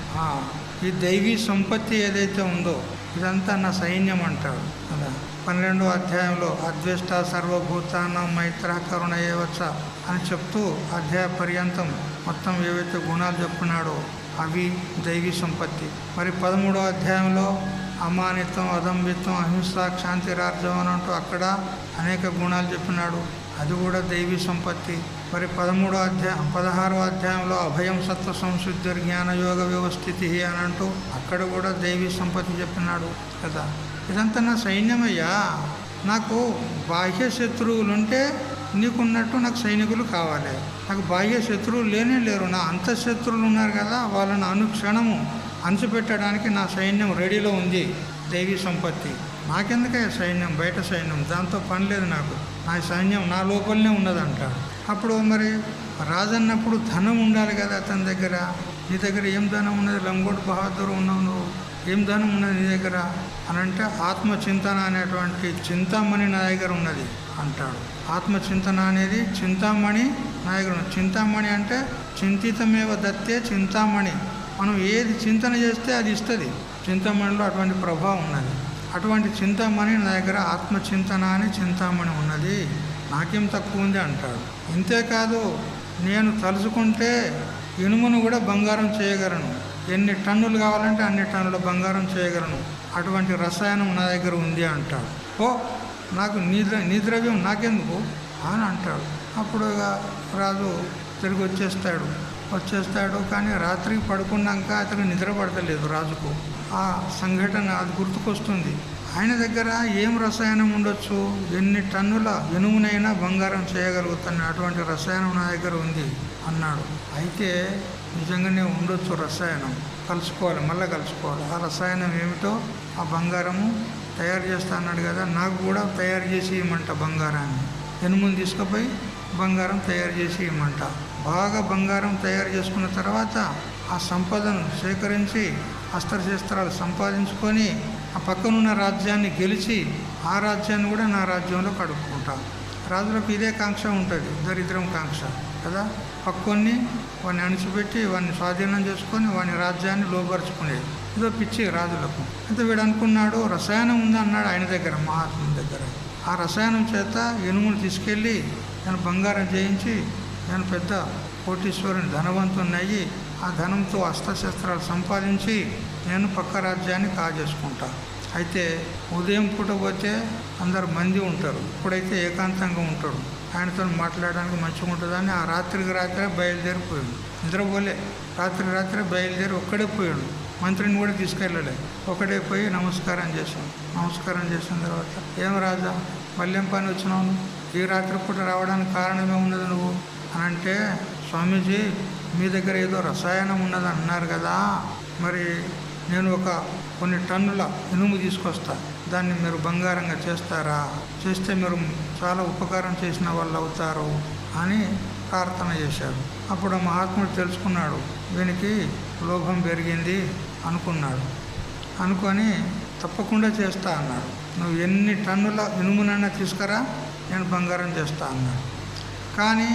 ఈ దైవీ సంపత్తి ఏదైతే ఉందో ఇదంతా నా సైన్యం అంటాడు కదా. 12వ అధ్యాయంలో అద్వేష్ట సర్వభూతానం మైత్ర కరుణ ఏవచ్చ అని చెప్తూ అధ్యాయ పర్యంతం మొత్తం ఏవైతే గుణాలు చెప్పున్నాడో అవి దైవీ సంపత్తి. మరి 13వ అధ్యాయంలో అమానిత్వం, అదంబిత్వం, అహింస, క్షాంతిరార్జవం అంటూ అక్కడ అనేక గుణాలు చెప్పినాడు, అది కూడా దైవీ సంపత్తి. మరి 16వ అధ్యాయంలో అభయం సత్వ సంశుద్ధి జ్ఞానయోగ వ్యవస్థితి అని అంటూ అక్కడ కూడా దైవీ సంపత్తి చెప్పినాడు కదా. ఇదంతా నా సైన్యమయ్యా. నాకు బాహ్య శత్రువులుంటే నీకున్నట్టు నాకు సైనికులు కావాలి. నాకు బాహ్య శత్రువులు లేరు, నా అంతఃశత్రువులు ఉన్నారు కదా, వాళ్ళని అనుక్షణము అణచిపెట్టడానికి నా సైన్యం రెడీలో ఉంది. దైవీ సంపత్తి నాకెందుకే సైన్యం, బయట సైన్యం, దాంతో పని లేదు నాకు. నా సైన్యం నా లోపలనే ఉన్నదంటాడు. అప్పుడు మరి రాజన్నప్పుడు ధనం ఉండాలి కదా అతని దగ్గర. నీ దగ్గర ఏం ధనం ఉన్నది? లంగోట్ బహాదూర్ ఉన్నావు నువ్వు, ఏం ధనం ఉన్నది నీ దగ్గర అని అంటే ఆత్మచింతన అనేటువంటి చింతామణి నా దగ్గర ఉన్నది అంటాడు. ఆత్మచింతన అనేది చింతామణి నా దగ్గర ఉన్నది. చింతామణి అంటే చింతితమేవ దత్తే చింతామణి. మనం ఏది చింతన చేస్తే అది ఇస్తుంది. చింతామణిలో అటువంటి ప్రభావం ఉన్నది. అటువంటి చింతామణి నా దగ్గర ఆత్మచింతన అని చింతామణి ఉన్నది, నాకేం తక్కువ ఉంది అంటాడు. ఇంతేకాదు, నేను తలుచుకుంటే ఇనుమును కూడా బంగారం చేయగలను, ఎన్ని టన్నులు కావాలంటే అన్ని టన్నుల బంగారం చేయగలను, అటువంటి రసాయనం నా దగ్గర ఉంది అంటాడు. ఓ నాకు నీ ద్రవ్యం నాకెందుకు అని అంటాడు. అప్పుడు రాజు తిరిగి వచ్చేస్తాడు. కానీ రాత్రికి పడుకున్నాక అతను నిద్ర పడతలేదు రాజుకు. ఆ సంఘటన అది గుర్తుకొస్తుంది. ఆయన దగ్గర ఏం రసాయనం ఉండొచ్చు, ఎన్ని టన్నుల ఇనుమునైనా బంగారం చేయగలుగుతాను, అటువంటి రసాయనం నా దగ్గర ఉంది అన్నాడు. అయితే నిజంగానే ఉండొచ్చు రసాయనం, మళ్ళీ కలుసుకోవాలి. ఆ రసాయనం ఏమిటో ఆ బంగారము తయారు చేస్తా అన్నాడు కదా, నాకు కూడా తయారు చేసి ఇవ్వమంట బంగారాన్ని. ఇనుమును తీసుకుపోయి బంగారం తయారు చేసి ఇవ్వమంట. బాగా బంగారం తయారు చేసుకున్న తర్వాత ఆ సంపదను సేకరించి అస్త్రశస్త్రాలు సంపాదించుకొని ఆ పక్కనున్న రాజ్యాన్ని గెలిచి ఆ రాజ్యాన్ని కూడా నా రాజ్యంలో కడుక్కుంటాం. రాజులకు ఇదే కాంక్ష ఉంటుంది, దరిద్రం కాంక్ష కదా. పక్కొన్ని వాడిని అణిచిపెట్టి వాడిని స్వాధీనం చేసుకొని వాని రాజ్యాన్ని లోపరుచుకునేది ఇదో పిచ్చి రాజులకు. అయితే వీడు అనుకున్నాడు రసాయనం ఉందన్నాడు ఆయన దగ్గర, మహాత్ముని దగ్గర. ఆ రసాయనం చేత ఇనుములు తీసుకెళ్ళి నేను బంగారం చేయించి నేను పెద్ద కోటీశ్వరుని ధనవంతుని అయ్యి ఆ ధనంతో అస్త్రశస్త్రాలు సంపాదించి నేను పక్క రాజ్యాన్ని కాజేసుకుంటా. అయితే ఉదయం పూట పోతే అందరు మంది ఉంటారు, ఇప్పుడైతే ఏకాంతంగా ఉంటాడు, ఆయనతో మాట్లాడడానికి మంచిగా ఉంటుందని ఆ రాత్రికి రాత్రే బయలుదేరిపోయాడు. నిద్రపోలే, రాత్రి బయలుదేరి ఒక్కడే పోయాడు. మంత్రిని కూడా తీసుకెళ్ళలే, ఒకడే పోయి నమస్కారం చేసిన తర్వాత, ఏం రాజా మళ్ళీ ఏం పని వచ్చినావు, ఈ రాత్రి పూట రావడానికి కారణమే ఉన్నది నువ్వు అని అంటే, స్వామీజీ మీ దగ్గర ఏదో రసాయనం ఉన్నది అన్నారు కదా, మరి నేను కొన్ని టన్నుల ఇనుము తీసుకొస్తా, దాన్ని మీరు బంగారంగా చేస్తారా, చేస్తే మీరు చాలా ఉపకారం చేసిన వాళ్ళు అవుతారు అని ప్రార్థన చేశాడు. అప్పుడు మహాత్ముడు తెలుసుకున్నాడు, వీనికి లోభం పెరిగింది అనుకొని తప్పకుండా చేస్తా అన్నాడు. నువ్వు ఎన్ని టన్నుల ఇనుమునైనా తీసుకురా, నేను బంగారం చేస్తా అన్నాడు. కానీ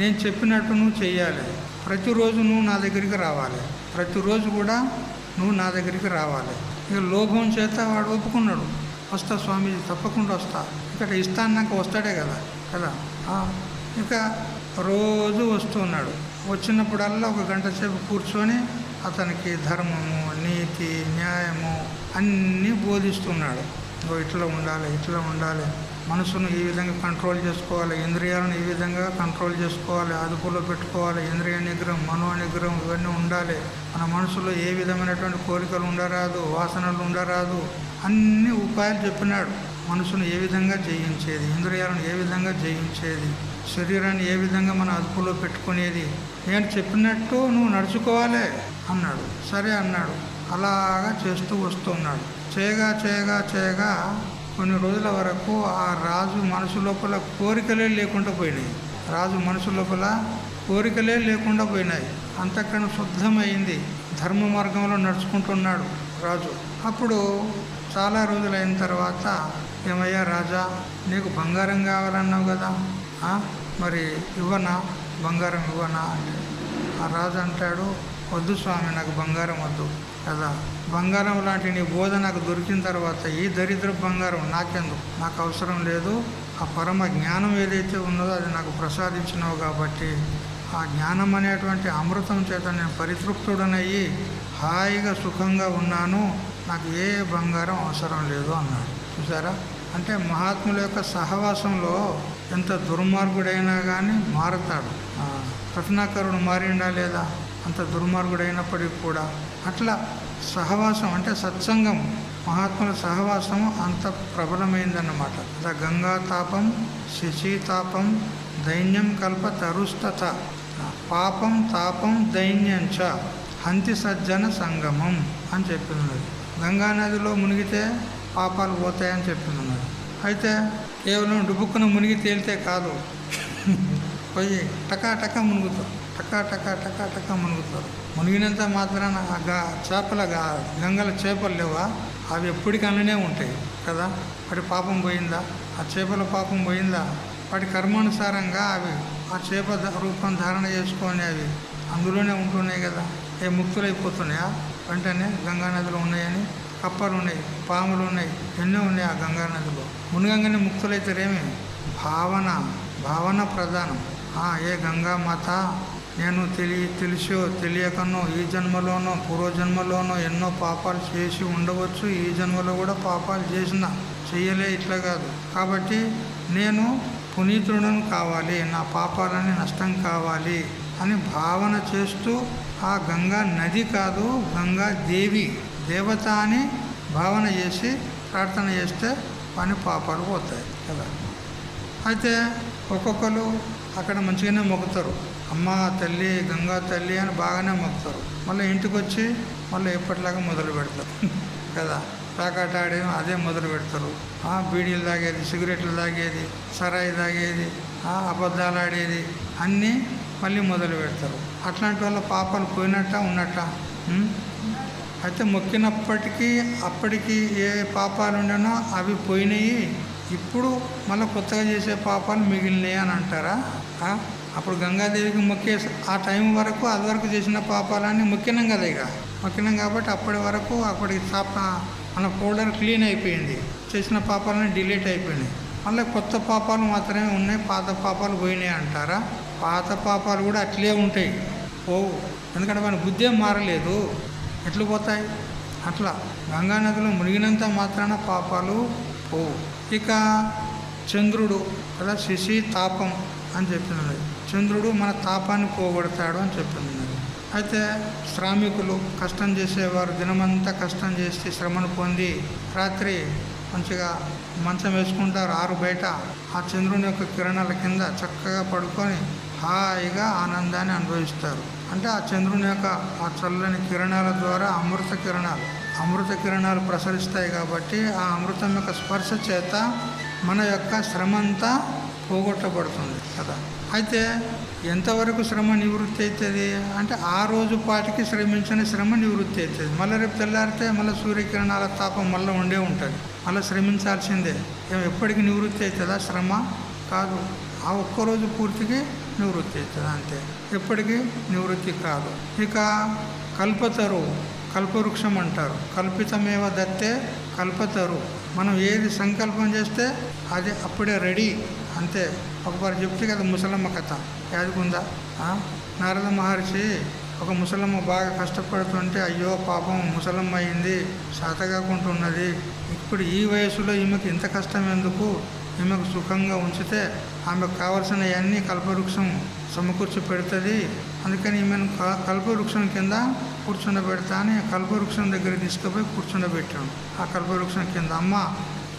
నేను చెప్పినట్టు నువ్వు చెయ్యాలి, ప్రతిరోజు నువ్వు నా దగ్గరికి రావాలి, ప్రతిరోజు కూడా నువ్వు నా దగ్గరికి రావాలి. ఇక లోభం చేత వాడు ఒప్పుకున్నాడు, వస్తా స్వామీజీ తప్పకుండా వస్తా, ఇక్కడ ఇస్తా అన్నాక వస్తాడే కదా. ఇక రోజు వస్తున్నాడు. వచ్చినప్పుడల్లా 1 గంట సేపు కూర్చొని అతనికి ధర్మము, నీతి, న్యాయము అన్నీ బోధిస్తున్నాడు. ఇట్లా ఉండాలి, మనసును ఈ విధంగా కంట్రోల్ చేసుకోవాలి, ఇంద్రియాలను ఈ విధంగా కంట్రోల్ చేసుకోవాలి, అదుపులో పెట్టుకోవాలి, ఇంద్రియ నిగ్రహం, మనో నిగ్రహం ఇవన్నీ ఉండాలి. మన మనసులో ఏ విధమైనటువంటి కోరికలు ఉండరాదు, వాసనలు ఉండరాదు, అన్ని ఉపాయాలు చెప్పినాడు. మనసును ఏ విధంగా జయించేది, ఇంద్రియాలను ఏ విధంగా జయించేది, శరీరాన్ని ఏ విధంగా మన అదుపులో పెట్టుకునేది, నేను చెప్పినట్టు నువ్వు నడుచుకోవాలి అన్నాడు. సరే అన్నాడు. అలాగా చేస్తూ వస్తున్నాడు. చేయగా కొన్ని రోజుల వరకు ఆ రాజు మనసు లోపల కోరికలే లేకుండా పోయినాయి. అంతకన్నా శుద్ధమైంది, ధర్మ మార్గంలో నడుచుకుంటున్నాడు రాజు. అప్పుడు చాలా రోజులైన తర్వాత, ఏమయ్యా రాజా, నీకు బంగారం కావాలన్నావు కదా, మరి బంగారం ఇవ్వనా అంటే, ఆ రాజు అంటాడు, వద్దు స్వామి, నాకు బంగారం వద్దు కదా, బంగారం లాంటి నీ బోధ నాకు దొరికిన తర్వాత ఈ దరిద్ర బంగారం నాకెందుకు, నాకు అవసరం లేదు. ఆ పరమ జ్ఞానం ఏదైతే ఉన్నదో అది నాకు ప్రసాదించినావు కాబట్టి ఆ జ్ఞానం అనేటువంటి అమృతం చేత నేను పరితృప్తుడనయ్యి హాయిగా సుఖంగా ఉన్నాను, నాకు ఏ బంగారం అవసరం లేదు అన్నాడు. చూసారా? అంటే మహాత్ముల యొక్క సహవాసంలో ఎంత దుర్మార్గుడైనా కానీ మారుతాడు. రత్నాకరుడు మారిండా లేదా? అంత దుర్మార్గుడైనప్పటికీ కూడా అట్లా సహవాసం అంటే సత్సంగం, మహాత్ముల సహవాసం అంత ప్రబలమైందన్నమాట. అలా గంగా తాపం శశితాపం దైన్యం కల్ప తరుస్తత పాపం తాపం దైన్యంచ హంతి సజ్జన సంగమం అని చెప్తున్నది. గంగా నదిలో మునిగితే పాపాలు పోతాయని చెప్తున్నది. అయితే కేవలం డుబుక్కున మునిగి తేలితే కాదు, పోయి టకా మునుగుతారు, టకా మునుగుతారు. మునిగినంత మాత్రాన చేపల గంగల చేపలు లేవా? అవి ఎప్పటికన్ననే ఉంటాయి కదా. వాటి పాపం పోయిందా? ఆ చేపల పాపం పోయిందా? వాటి కర్మానుసారంగా అవి ఆ చేప రూపం ధారణ చేసుకొని అవి అందులోనే ఉంటున్నాయి కదా. ఏ ముక్తులైపోతున్నాయా వెంటనే? గంగా నదిలో ఉన్నాయని కప్పలు ఉన్నాయి, పాములు ఉన్నాయి, ఎన్నో ఉన్నాయి ఆ గంగా నదిలో. మునిగంగానే ముక్తులైతారేమి? భావన ప్రధానం. ఏ గంగామాత నేను తెలిసో తెలియకనో ఈ జన్మలోనో పూర్వజన్మలోనో ఎన్నో పాపాలు చేసి ఉండవచ్చు, ఈ జన్మలో కూడా పాపాలు చెయ్యలే, ఇట్లా కాదు. కాబట్టి నేను పునీతుడను కావాలి, నా పాపాలని నష్టం కావాలి అని భావన చేస్తూ ఆ గంగా నది కాదు గంగా దేవత అని భావన చేసి ప్రార్థన చేస్తే పని పాపాలు పోతాయి కదా. అయితే ఒక్కొక్కరు అక్కడ మంచిగానే మొక్కుతారు, అమ్మ తల్లి గంగా తల్లి అని బాగానే మొక్కుతారు. మళ్ళీ ఇంటికి వచ్చి మళ్ళీ ఎప్పటిలాగా మొదలు పెడతారు కదా. ప్యాకాట ఆడేది అదే మొదలు పెడతారు. బీడీలు తాగేది, సిగరెట్లు తాగేది, సరాయి తాగేది, అబద్ధాలు ఆడేది అన్నీ మళ్ళీ మొదలు పెడతారు. అట్లాంటి వాళ్ళ పాపాలు పోయినట్ట ఉన్నట్ట? అయితే మొక్కినప్పటికీ అప్పటికి ఏ పాపాలు ఉండనో అవి పోయినాయి, ఇప్పుడు మళ్ళీ కొత్తగా చేసే పాపాలు మిగిలినాయి అని అంటారా? అప్పుడు గంగాదేవికి మొక్కే ఆ టైం వరకు అది వరకు చేసిన పాపాలన్నీ మొక్కినాం కదా, మొక్కినాం కాబట్టి అప్పటి వరకు అప్పటికి మన ఫోల్డర్ క్లీన్ అయిపోయింది, చేసిన పాపాలన్నీ డిలీట్ అయిపోయినాయి. మళ్ళీ కొత్త పాపాలు మాత్రమే ఉన్నాయి, పాత పాపాలు పోయినాయి అంటారా? పాత పాపాలు కూడా అట్లే ఉంటాయి, పోవు. ఎందుకంటే మన బుద్ధి ఏం మారలేదు, ఎట్లు పోతాయి? అట్లా గంగానదిలో మునిగినంత మాత్రాన పాపాలు పోవు. ఇక చంద్రుడు కదా, శశి తాపం అని చెప్తున్నది. చంద్రుడు మన తాపాన్ని పోగొడతాడు అని చెప్తున్నది. అయితే శ్రామికులు కష్టం చేసేవారు దినమంతా కష్టం చేసి శ్రమను పొంది రాత్రి మంచిగా మంచం వేసుకుంటారు ఆరు బయట, ఆ చంద్రుని యొక్క కిరణాల కింద చక్కగా పడుకొని హాయిగా ఆనందాన్ని అనుభవిస్తారు. అంటే ఆ చంద్రుని యొక్క ఆ చల్లని కిరణాల ద్వారా అమృత కిరణాలు ప్రసరిస్తాయి కాబట్టి ఆ అమృతం యొక్క స్పర్శ చేత మన యొక్క శ్రమ అంతా పోగొట్టబడుతుంది కదా. అయితే ఎంతవరకు శ్రమ నివృత్తి అవుతుంది అంటే ఆ రోజు పాటికి శ్రమించిన శ్రమ నివృత్తి అవుతుంది. మళ్ళీ రేపు తెల్లారితే మళ్ళీ సూర్యకిరణాల తాపం మళ్ళీ ఉండే ఉంటుంది, మళ్ళీ శ్రమించాల్సిందే. ఎప్పటికీ నివృత్తి అవుతుందా శ్రమ? కాదు, ఆ ఒక్కరోజు పూర్తికి నివృత్తి అవుతుంది అంతే, ఎప్పటికీ నివృత్తి కాదు. ఇక కల్పతరు, కల్పవృక్షం అంటారు. కల్పితమేవ దత్తే కల్పతరు, మనం ఏది సంకల్పం చేస్తే అది అప్పుడే రెడీ అంతే. ఒకసారి చెప్తే కదా ముసలమ్మ కథ యాదుకుందా? నారద మహర్షి ఒక ముసలమ్మ బాగా కష్టపడుతుంటే అయ్యో పాపం ముసలమ్మ అయింది, శాతగాకుంటున్నది, ఇప్పుడు ఈ వయసులో ఈమెకు ఇంత కష్టం ఎందుకు, ఈమెకు సుఖంగా ఉంచితే ఆమెకు కావలసినవన్నీ కల్పవృక్షం సమకూర్చి పెడుతుంది, అందుకని ఈమెను కల్పవృక్షం కింద కూర్చుండబెడతా అని కల్పవృక్షం దగ్గర తీసుకుపోయి కూర్చుండబెట్టాను. ఆ కల్పవృక్షం కింద అమ్మ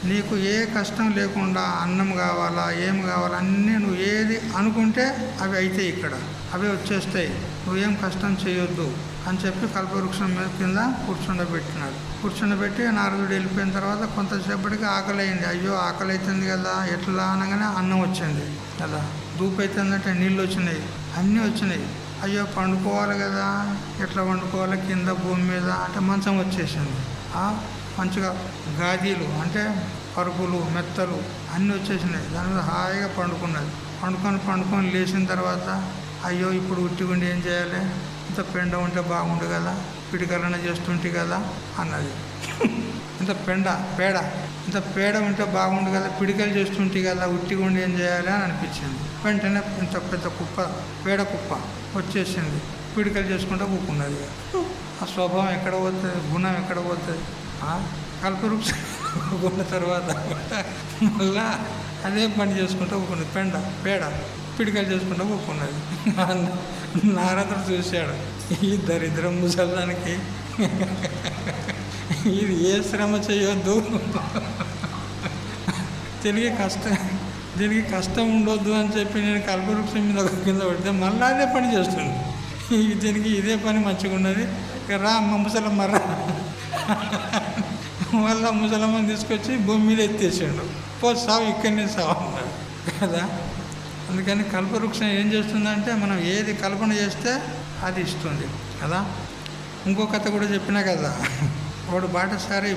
నీకు ఏ కష్టం లేకుండా అన్నం కావాలా ఏం కావాలా అన్నీ నువ్వు ఏది అనుకుంటే అవి అయితే ఇక్కడ అవి వచ్చేస్తాయి, నువ్వేం కష్టం చేయొద్దు అని చెప్పి కల్పవృక్షం మీద కింద కూర్చుండబెట్టినాడు. కూర్చుండబెట్టి నారదుడు వెళ్ళిపోయిన తర్వాత కొంతసేపటికి ఆకలి అయింది. అయ్యో ఆకలి అవుతుంది కదా, ఎట్లా అనగానే అన్నం వచ్చింది కదా, ధూపు అవుతుందంటే నీళ్ళు వచ్చినాయి, అన్నీ వచ్చినాయి. అయ్యో పండుకోవాలి కదా, ఎట్లా వండుకోవాలి, కింద భూమి మీద అంటే మంచం వచ్చేసింది. మంచిగా గాదీలు అంటే పరుపులు మెత్తలు అన్నీ వచ్చేసినాయి, దాని మీద హాయిగా పండుకున్నది. పండుకొని లేచిన తర్వాత అయ్యో ఇప్పుడు ఉట్టిగుండి ఏం చేయాలి, ఇంత పెండ ఉంటే బాగుండు కదా, పిడికలన చేస్తుంటే కదా అన్నది. ఇంత ఇంత పేడ ఉంటే బాగుండు కదా, పిడికలు చేస్తుంటే కదా, ఉట్టిగుండి ఏం చేయాలి అని అనిపించింది. వెంటనే ఇంత పెద్ద పేడ కుప్ప వచ్చేసింది. పిడికలు చేసుకుంటూ కూకున్నది. ఆ స్వభావం ఎక్కడ పోతుంది, గుణం ఎక్కడ పోతుంది? కల్పవృక్షం ఉన్న తర్వాత మళ్ళా అదే పని చేసుకుంటూ కూకున్నది. పేడ పిడికలు చేసుకుంటూ కూకున్నది. నారదుడు చూశాడు, ఈ దరిద్రం ముసల్దానికి ఇది ఏ శ్రమ చేయొద్దు, దీనికి కష్టం ఉండొద్దు అని చెప్పి నేను కల్పవృక్షం మీద కింద పడితే మళ్ళీ అదే పని చేస్తుంది. దీనికి ఇదే పని మంచిగా ఉన్నది, రా అమ్మ ముసలమ్మ రా. మళ్ళా ముసలమ్మని తీసుకొచ్చి భూమి మీద ఎత్తేసాడు. సావు ఇక్కడనే సావు అన్నాడు కదా. అందుకని కల్పవృక్షం ఏం చేస్తుందంటే మనం ఏది కల్పన చేస్తే అది ఇస్తుంది కదా. ఇంకో కథ కూడా చెప్పినా కదా, వాడు బాటసారి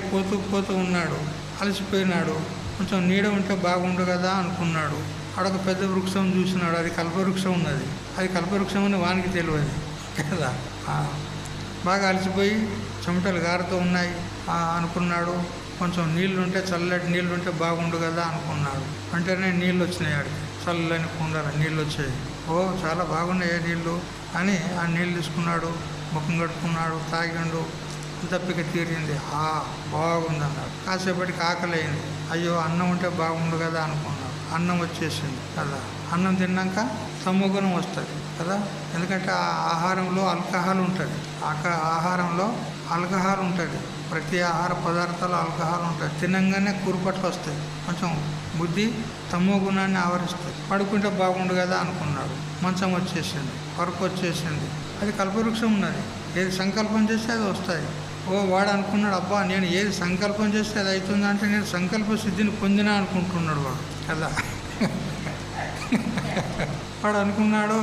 పోతూ ఉన్నాడు, అలసిపోయినాడు, కొంచెం నీడ ఉంటే బాగుండు కదా అనుకున్నాడు. ఆడొక పెద్ద వృక్షం చూసినాడు, అది కల్పవృక్షం ఉన్నది. అది కల్పవృక్షం అని వానికి తెలియదు కదా. బాగా అలసిపోయి చెమటలు గారుతూ ఉన్నాయి అనుకున్నాడు. కొంచెం నీళ్లుంటే, చల్లటి నీళ్లుంటే బాగుండు కదా అనుకున్నాడు. వెంటనే నీళ్ళు వచ్చినాయి, ఆడికి చల్లని కుండల నీళ్ళు వచ్చాయి. చాలా బాగున్నాయి నీళ్ళు అని ఆ నీళ్ళు తీసుకున్నాడు, ముఖం కట్టుకున్నాడు, తాగిండు, దప్పిక తీరింది. బాగుంది అన్నాడు. కాసేపటికి ఆకలి అయింది. అయ్యో అన్నం ఉంటే బాగుండు కదా అనుకున్నాడు. అన్నం వచ్చేసింది కదా. అన్నం తిన్నాక తమోగుణం వస్తుంది కదా. ఎందుకంటే ఆ ఆహారంలో ఆల్కహాల్ ఉంటుంది. ఆహారంలో ఆల్కహాల్ ఉంటుంది. ప్రతి ఆహార పదార్థాలు ఆల్కహాల్ ఉంటుంది. తినంగానే కూరుపట్లు వస్తాయి. కొంచెం బుద్ధి తమో గుణాన్ని ఆవరిస్తుంది. పడుకుంటే బాగుండు కదా అనుకున్నాడు. మంచం వచ్చేసింది, వరకు వచ్చేసింది. అది కల్పవృక్షం ఉన్నది. ఏది సంకల్పం చేస్తే అది వస్తాయి. వాడు అనుకున్నాడు, అబ్బా నేను ఏది సంకల్పం చేస్తే అది అవుతుందంటే నేను సంకల్ప సిద్ధిని పొందినా అనుకుంటున్నాడు వాడు కదా. వాడు అనుకున్నాడు,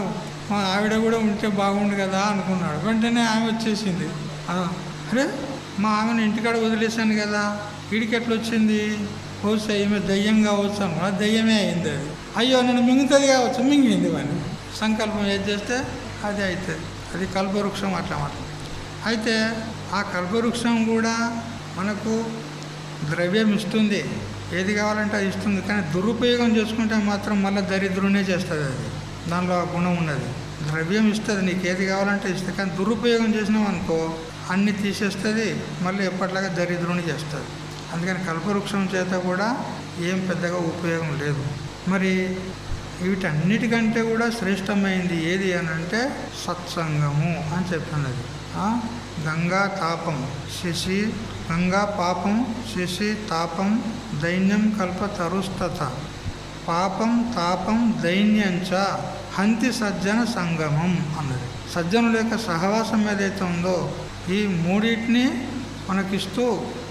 మా ఆవిడ కూడా ఉంటే బాగుండు కదా అనుకున్నాడు. వెంటనే ఆమె వచ్చేసింది. అరే మా ఆమెను ఇంటికాడ వదిలేశాను కదా, వీడికి ఎట్లా వచ్చింది? బహుశా ఈమె దయ్యం కావచ్చు అనుకున్నా, దయ్యమే అయింది అది. అయ్యో నేను మింగుతుంది కావచ్చు, మింగింది వాడిని. సంకల్పం ఏది చేస్తే అది అవుతుంది. అది కల్పవృక్షం అట్లా మాట. అయితే ఆ కల్పవృక్షం కూడా మనకు ద్రవ్యం ఇస్తుంది, ఏది కావాలంటే అది ఇస్తుంది. కానీ దురుపయోగం చేసుకుంటే మాత్రం మళ్ళీ దరిద్రునే చేస్తుంది. అది దానిలో ఆ గుణం ఉన్నది. ద్రవ్యం ఇస్తుంది, నీకు ఏది కావాలంటే ఇస్తుంది. కానీ దురుపయోగం చేసినాం అనుకో అన్నీ తీసేస్తుంది, మళ్ళీ ఎప్పటిలాగా దరిద్రుని చేస్తుంది. అందుకని కల్పవృక్షం చేత కూడా ఏం పెద్దగా ఉపయోగం లేదు. మరి వీటన్నిటికంటే కూడా శ్రేష్టమైంది ఏది అని అంటే సత్సంగము అని చెప్పినది. గంగా తాపం శశి, గంగా పాపం శశి తాపం దైన్యం కల్పతరుస్తత పాపం తాపం దైన్యంచ హంతి సజ్జన సంగమం అన్నది. సజ్జనుల యొక్క సహవాసం ఏదైతే ఉందో ఈ మూడింటిని మనకిస్తూ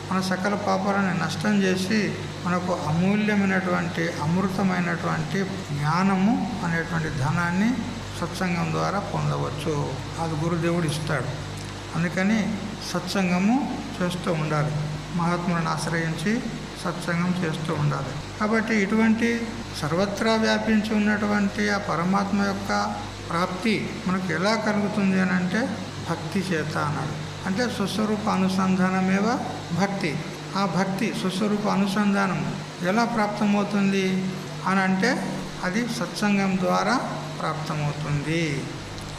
మన సకల పాపాలను నష్టం చేసి మనకు అమూల్యమైనటువంటి అమృతమైనటువంటి జ్ఞానము అనేటువంటి ధనాన్ని సత్సంగం ద్వారా పొందవచ్చు. అది గురుదేవుడు ఇస్తాడు. అందుకని సత్సంగము చేస్తూ ఉండాలి. మహాత్ములను ఆశ్రయించి సత్సంగం చేస్తూ ఉండాలి. కాబట్టి ఇటువంటి సర్వత్రా వ్యాపించి ఉన్నటువంటి ఆ పరమాత్మ యొక్క ప్రాప్తి మనకు ఎలా కలుగుతుంది అని అంటే భక్తి చేత అన్నాడు. అంటే స్వస్వరూప అనుసంధానమేవ భక్తి. ఆ భక్తి స్వస్వరూప అనుసంధానం ఎలా ప్రాప్తమవుతుంది అని అంటే అది సత్సంగం ద్వారా ప్రాప్తమవుతుంది.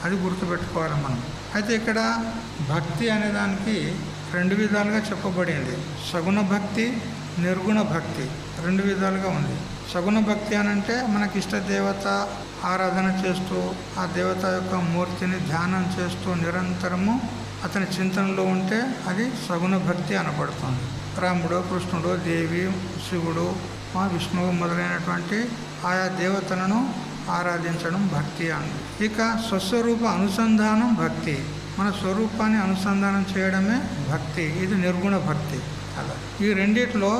అది గుర్తుపెట్టుకోవాలి మనం. అయితే ఇక్కడ భక్తి అనేదానికి రెండు విధాలుగా చెప్పబడింది. సగుణ భక్తి, నిర్గుణ భక్తి రెండు విధాలుగా ఉంది. సగుణ భక్తి అనంటే మనకి ఇష్ట దేవత ఆరాధన చేస్తూ ఆ దేవత యొక్క మూర్తిని ధ్యానం చేస్తూ నిరంతరము అతని చింతనలో ఉంటే అది సగుణ భక్తి అనబడుతుంది. రాముడు, కృష్ణుడు, దేవి, శివుడు, విష్ణువు మొదలైనటువంటి ఆయా దేవతలను ఆరాధించడం భక్తి అంది. ఇక స్వస్వరూప అనుసంధానం భక్తి. మన స్వరూపాన్ని అనుసంధానం చేయడమే భక్తి. ఇది నిర్గుణ భక్తి. అలా ఈ రెండిట్లో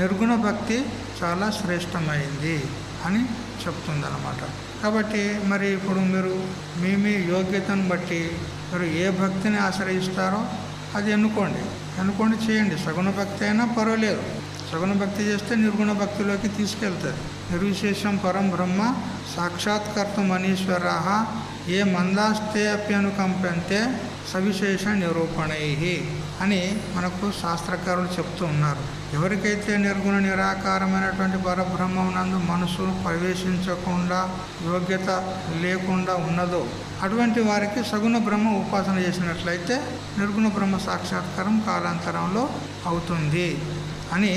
నిర్గుణ భక్తి చాలా శ్రేష్టమైంది అని చెప్తుందన్నమాట. కాబట్టి మరి ఇప్పుడు మీరు మీ యోగ్యతను బట్టి మీరు ఏ భక్తిని ఆశ్రయిస్తారో అది ఎన్నుకోండి చేయండి. సగుణ భక్తి అయినా పర్వాలేదు, సగుణ భక్తి చేస్తే నిర్గుణ భక్తిలోకి తీసుకెళ్తుంది. నిర్విశేషం పరం బ్రహ్మ సాక్షాత్కర్తం అనీశ్వరా ఏ మందాస్తే అప్యనుకంపంతే సవిశేష నిరూపణై అని మనకు శాస్త్రకారులు చెప్తూ ఉన్నారు. ఎవరికైతే నిర్గుణ నిరాకారమైనటువంటి పరబ్రహ్మం నందు మనసు ప్రవేశించకుండా యోగ్యత లేకుండా ఉన్నదో అటువంటి వారికి సగుణ బ్రహ్మ ఉపాసన చేసినట్లయితే నిర్గుణ బ్రహ్మ సాక్షాత్కారం కాలాంతరంలో అవుతుంది అని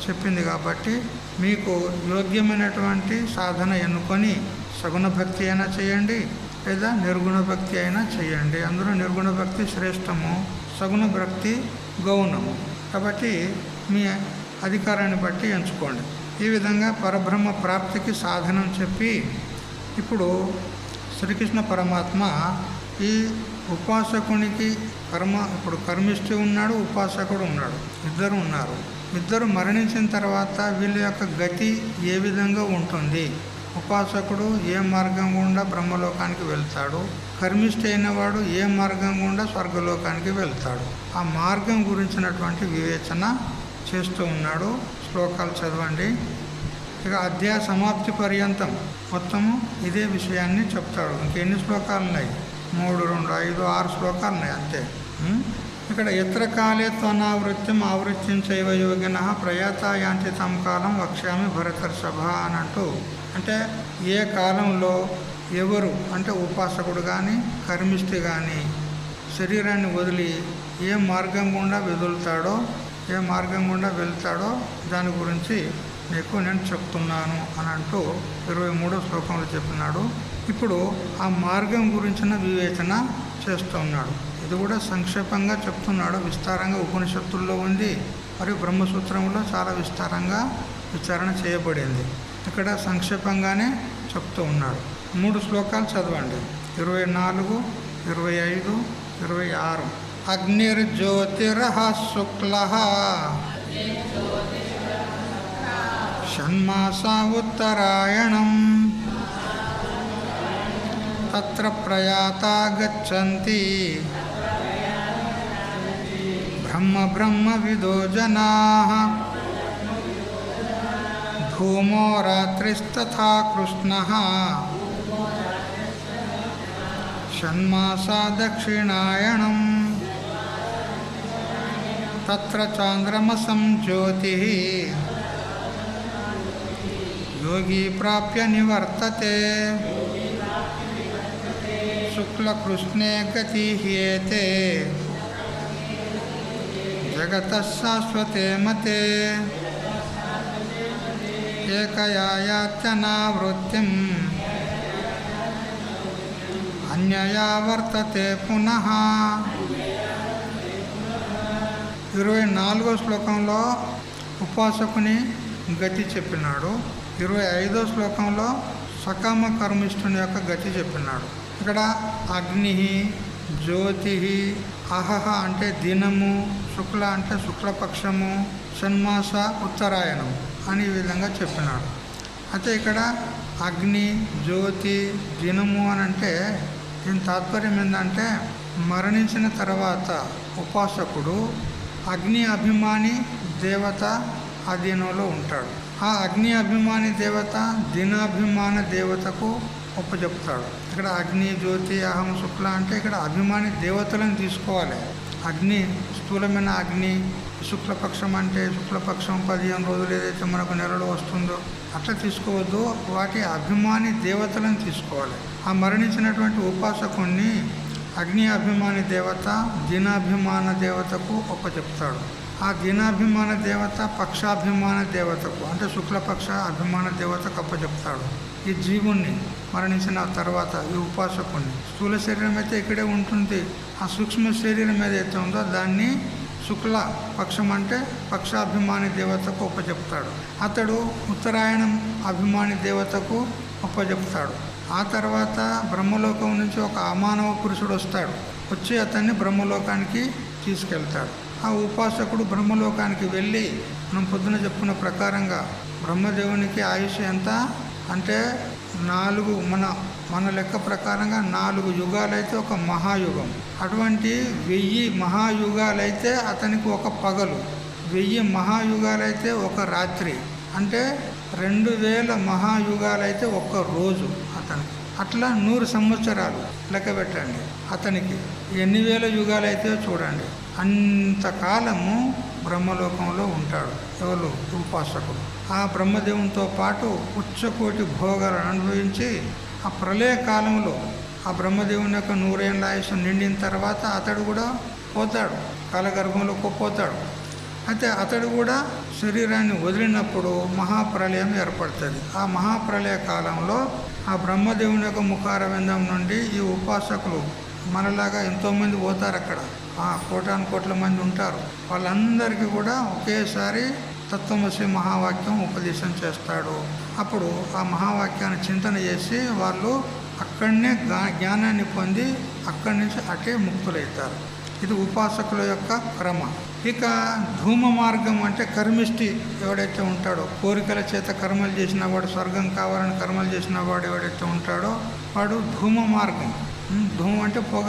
చెప్పింది. కాబట్టి మీకు యోగ్యమైనటువంటి సాధన ఎన్నుకొని సగుణ భక్తి అయినా చేయండి, లేదా నిర్గుణ భక్తి అయినా చేయండి. అందులో నిర్గుణ భక్తి శ్రేష్టము, సగుణ భక్తి గౌణము. కాబట్టి మీ అధికారాన్ని బట్టి ఎంచుకోండి. ఈ విధంగా పరబ్రహ్మ ప్రాప్తికి సాధనం చెప్పి ఇప్పుడు శ్రీకృష్ణ పరమాత్మ ఈ ఉపాసకునికి ఇప్పుడు కర్మిష్ఠి ఉన్నాడు, ఉపాసకుడు ఉన్నాడు, ఇద్దరు ఉన్నారు. ఇద్దరు మరణించిన తర్వాత వీళ్ళ యొక్క గతి ఏ విధంగా ఉంటుంది, ఉపాసకుడు ఏ మార్గం గుండా బ్రహ్మలోకానికి వెళ్తాడు, కర్మిష్ఠి అయిన వాడు ఏ మార్గం గుండా స్వర్గలోకానికి వెళ్తాడు, ఆ మార్గం గురించినటువంటి వివేచన చేస్తూ ఉన్నాడు. శ్లోకాలు చదవండి. ఇక అధ్యాయ సమాప్తి పర్యంతం మొత్తము ఇదే విషయాన్ని చెప్తాడు. ఇంకెన్ని శ్లోకాలు ఉన్నాయి? 3, 2, 5, 6 శ్లోకాలు ఉన్నాయి అంతే. ఇక్కడ ఎత్ర కాలే త్వనావృత్యం ఆవృత్యం చైవ యోగిన ప్రయాతాయాంతి తం కాలం వక్ష్యామి భరతర్షభ అని అంటూ, అంటే ఏ కాలంలో ఎవరు అంటే ఉపాసకుడు కానీ కర్మిష్ఠి కానీ శరీరాన్ని వదిలి ఏ మార్గం గుండా వెదులుతాడో, ఏ మార్గం గుండా వెళ్తాడో దాని గురించి నీకు నేను చెప్తున్నాను అని అంటూ 23వ శ్లోకంలో చెప్పినాడు. ఇప్పుడు ఆ మార్గం గురించిన వివేచన చేస్తూ ఉన్నాడు. ఇది కూడా సంక్షేపంగా చెప్తున్నాడు, విస్తారంగా ఉపనిషత్తుల్లో ఉంది, మరియు బ్రహ్మసూత్రంలో చాలా విస్తారంగా విచారణ చేయబడింది. ఇక్కడ సంక్షేపంగానే చెప్తూ ఉన్నాడు. 3 శ్లోకాలు చదవండి. 24, 25, 26. అగ్నిర్జ్యోతిరః శుక్లః షణ్మాసా ఉత్తరాయణం తత్ర ప్రయాతా గచ్చంతి బ్రహ్మ విదో జనాః ధూమో రాత్రిస్తథా కృష్ణః షణ్మాసా దక్షిణాయనం తత్ర చాంద్రమసం జ్యోతిః యోగి ప్రాప్య నివర్తతే శుక్లకృష్ణే గతి హ్యేతే జగతః శాశ్వతే మతే ఏకయా యాత్యనావృత్తిం అన్యయా వర్తతే పునః. 24వ శ్లోకంలో ఉపాసకుని గతి చెప్పినాడు. 25వ శ్లోకంలో సకామ కర్మిష్ఠుని యొక్క గతి చెప్పినాడు. ఇక్కడ అగ్ని, జ్యోతి, అహహ అంటే దినము, శుక్ల అంటే శుక్లపక్షము, షణ్మాస ఉత్తరాయణం అని ఈ విధంగా చెప్పినాడు. అయితే ఇక్కడ అగ్ని, జ్యోతి, దినము అని అంటే దీని తాత్పర్యం ఏంటంటే మరణించిన తర్వాత ఉపాసకుడు అగ్ని అభిమాని దేవత అధీనంలో ఉంటాడు. ఆ అగ్ని అభిమాని దేవత దినాభిమాన దేవతకు ఒప్పచెప్తాడు. ఇక్కడ అగ్ని, జ్యోతి, అహం, శుక్ల అంటే ఇక్కడ అభిమాని దేవతలను తీసుకోవాలి. అగ్ని స్థూలమైన అగ్ని, శుక్లపక్షం అంటే శుక్లపక్షం 15 రోజులు ఏదైతే మనకు నెలలో వస్తుందో అట్లా తీసుకోవద్దు, వాటి అభిమాని దేవతలను తీసుకోవాలి. ఆ మరణించినటువంటి ఉపాసకుణ్ణి అగ్ని అభిమాని దేవత దినాభిమాన దేవతకు ఒప్పచెప్తాడు. ఆ దినాభిమాన దేవత పక్షాభిమాన దేవతకు అంటే శుక్లపక్ష అభిమాన దేవతకు అప్పచెప్తాడు. ఈ జీవుణ్ణి మరణించిన తర్వాత ఈ ఉపాసకుణ్ణి స్థూల శరీరం అయితే ఇక్కడే ఉంటుంది, ఆ సూక్ష్మ శరీరం ఏదైతే ఉందో దాన్ని శుక్ల పక్షం అంటే పక్షాభిమాని దేవతకు ఒప్పచెప్తాడు. అతడు ఉత్తరాయణం అభిమాని దేవతకు ఒప్పచెప్తాడు. ఆ తర్వాత బ్రహ్మలోకం నుంచి ఒక అమానవ పురుషుడు వస్తాడు, వచ్చి అతన్ని బ్రహ్మలోకానికి తీసుకెళ్తాడు. ఆ ఉపాసకుడు బ్రహ్మలోకానికి వెళ్ళి మనం పొద్దున చెప్పుకున్న ప్రకారంగా బ్రహ్మదేవునికి ఆయుష్ ఎంత అంటే 4 మన లెక్క ప్రకారంగా 4 యుగాలైతే ఒక మహాయుగం. అటువంటి 1000 మహాయుగాలైతే అతనికి ఒక పగలు. 1000 మహాయుగాలైతే ఒక రాత్రి, అంటే 2000 మహాయుగాలైతే ఒక్క రోజు అతనికి. అట్లా 100 సంవత్సరాలు లెక్క పెట్టండి. అతనికి ఎన్ని వేల యుగాలైతే చూడండి, అంతకాలము బ్రహ్మలోకంలో ఉంటాడు. ఎవరు? ఉపాసకుడు. ఆ బ్రహ్మదేవునితో పాటు ఉచ్చకోటి భోగాలను అనుభవించి ఆ ప్రళయ కాలంలో ఆ బ్రహ్మదేవుని యొక్క 100 ఏళ్ళ ఆయుష్ నిండిన తర్వాత అతడు కూడా పోతాడు, కాలగర్భంలోకి పోతాడు. అయితే అతడు కూడా శరీరాన్ని వదిలినప్పుడు మహాప్రళయం ఏర్పడుతుంది. ఆ మహాప్రళయ కాలంలో ఆ బ్రహ్మదేవుని యొక్క ముఖారవిందం నుండి ఈ ఉపాసకులు మనలాగా ఎంతోమంది పోతారు. అక్కడ కోటాను కోట్ల మంది ఉంటారు. వాళ్ళందరికీ కూడా ఒకేసారి తత్వమసి మహావాక్యం ఉపదేశం చేస్తాడు. అప్పుడు ఆ మహావాక్యాన్ని చింతన చేసి వాళ్ళు అక్కడనే జ్ఞానాన్ని పొంది అక్కడి నుంచి అటే ముక్తులవుతారు. ఇది ఉపాసకుల యొక్క క్రమ. ఇక ధూమ మార్గం అంటే కర్మిష్టి ఎవడైతే ఉంటాడో, కోరికల చేత కర్మలు చేసిన వాడు, స్వర్గం కావాలని కర్మలు చేసిన వాడు ఎవడైతే ఉంటాడో వాడు ధూమ మార్గం. ధూమం అంటే పొగ.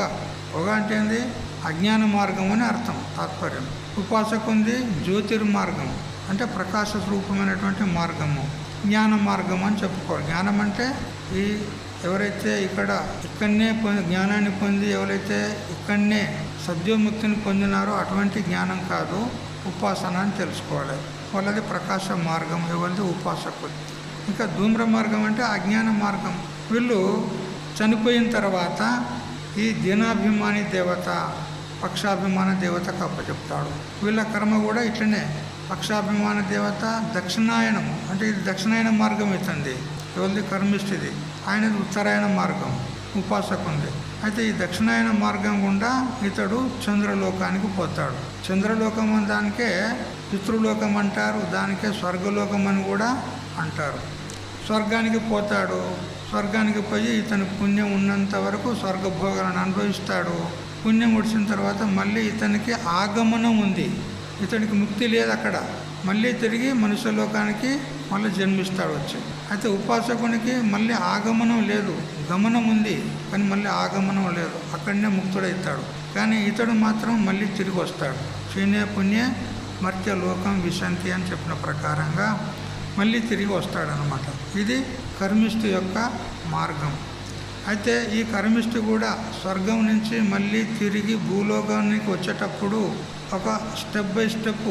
పొగ అంటే ఏంది? అజ్ఞాన మార్గం అని అర్థం, తాత్పర్యం. ఉపాసకుంది జ్యోతిర్మార్గం అంటే ప్రకాశ రూపమైనటువంటి మార్గము. జ్ఞాన మార్గం అని చెప్పుకోవాలి. జ్ఞానం అంటే ఈ ఎవరైతే ఇక్కడనే జ్ఞానాన్ని పొంది ఎవరైతే ఇక్కడనే సద్యోముక్తిని పొందినారో అటువంటి జ్ఞానం కాదు, ఉపాసన అని తెలుసుకోవాలి. వాళ్ళది ప్రకాశ మార్గం, ఎవరిది? ఉపాసకులు. ఇంకా ధూమ్ర మార్గం అంటే అజ్ఞాన మార్గం. వీళ్ళు చనిపోయిన తర్వాత ఈ దినాభిమాని దేవత, పక్షాభిమాన దేవతకు అప్పచెప్తాడు. వీళ్ళ కర్మ కూడా ఇట్లనే. పక్షాభిమాన దేవత దక్షిణాయనము అంటే ఇది దక్షిణాయన మార్గం అవుతుంది. ఎవరిది? కర్మిష్టిది. ఆయనది ఉత్తరాయణ మార్గం, ఉపాసకుంది. అయితే ఈ దక్షిణాయన మార్గం గుండా ఇతడు చంద్రలోకానికి పోతాడు. చంద్రలోకం అని దానికే పితృలోకం అంటారు, దానికే స్వర్గలోకం అని కూడా అంటారు. స్వర్గానికి పోతాడు. స్వర్గానికి పోయి ఇతని పుణ్యం ఉన్నంత వరకు స్వర్గభోగాలను అనుభవిస్తాడు. పుణ్యం ఉడిచిన తర్వాత మళ్ళీ ఇతనికి ఆగమనం ఉంది. ఇతడికి ముక్తి లేదు అక్కడ. మళ్ళీ తిరిగి మనుష్యలోకానికి మళ్ళీ జన్మిస్తాడు వచ్చి. అయితే ఉపాసకునికి మళ్ళీ ఆగమనం లేదు, గమనం ఉంది, కానీ మళ్ళీ ఆగమనం లేదు. అక్కడనే ముక్తుడవుతాడు. కానీ ఇతడు మాత్రం మళ్ళీ తిరిగి వస్తాడు. క్షీణే పుణ్య మర్త్యలోకం విశంతి అని చెప్పిన ప్రకారంగా మళ్ళీ తిరిగి వస్తాడనమాట. ఇది కర్మిష్టి యొక్క మార్గం. అయితే ఈ కర్మిష్టి కూడా స్వర్గం నుంచి మళ్ళీ తిరిగి భూలోకానికి వచ్చేటప్పుడు ఒక స్టెప్ బై స్టెప్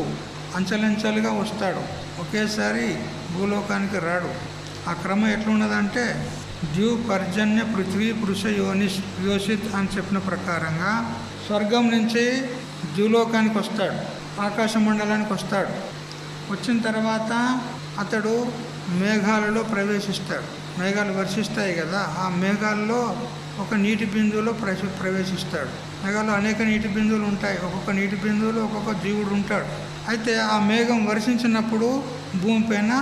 అంచెలంచెలుగా వస్తాడు. ఒకేసారి భూలోకానికి రాడు. ఆ క్రమం ఎట్లున్నదంటే ద్యూ పర్జన్య పృథ్వీ పురుష యోషిత్ అని చెప్పిన ప్రకారంగా స్వర్గం నుంచి ద్యూలోకానికి వస్తాడు, ఆకాశ మండలానికి వస్తాడు. వచ్చిన తర్వాత అతడు మేఘాలలో ప్రవేశిస్తాడు. మేఘాలు వర్షిస్తాయి కదా, ఆ మేఘాల్లో ఒక నీటి బిందువులో ప్రవేశిస్తాడు. మేఘాల్లో అనేక నీటి బిందువులు ఉంటాయి. ఒక్కొక్క నీటి బిందువులో ఒక్కొక్క జీవుడు ఉంటాడు. అయితే ఆ మేఘం వర్షించినప్పుడు భూమిపైన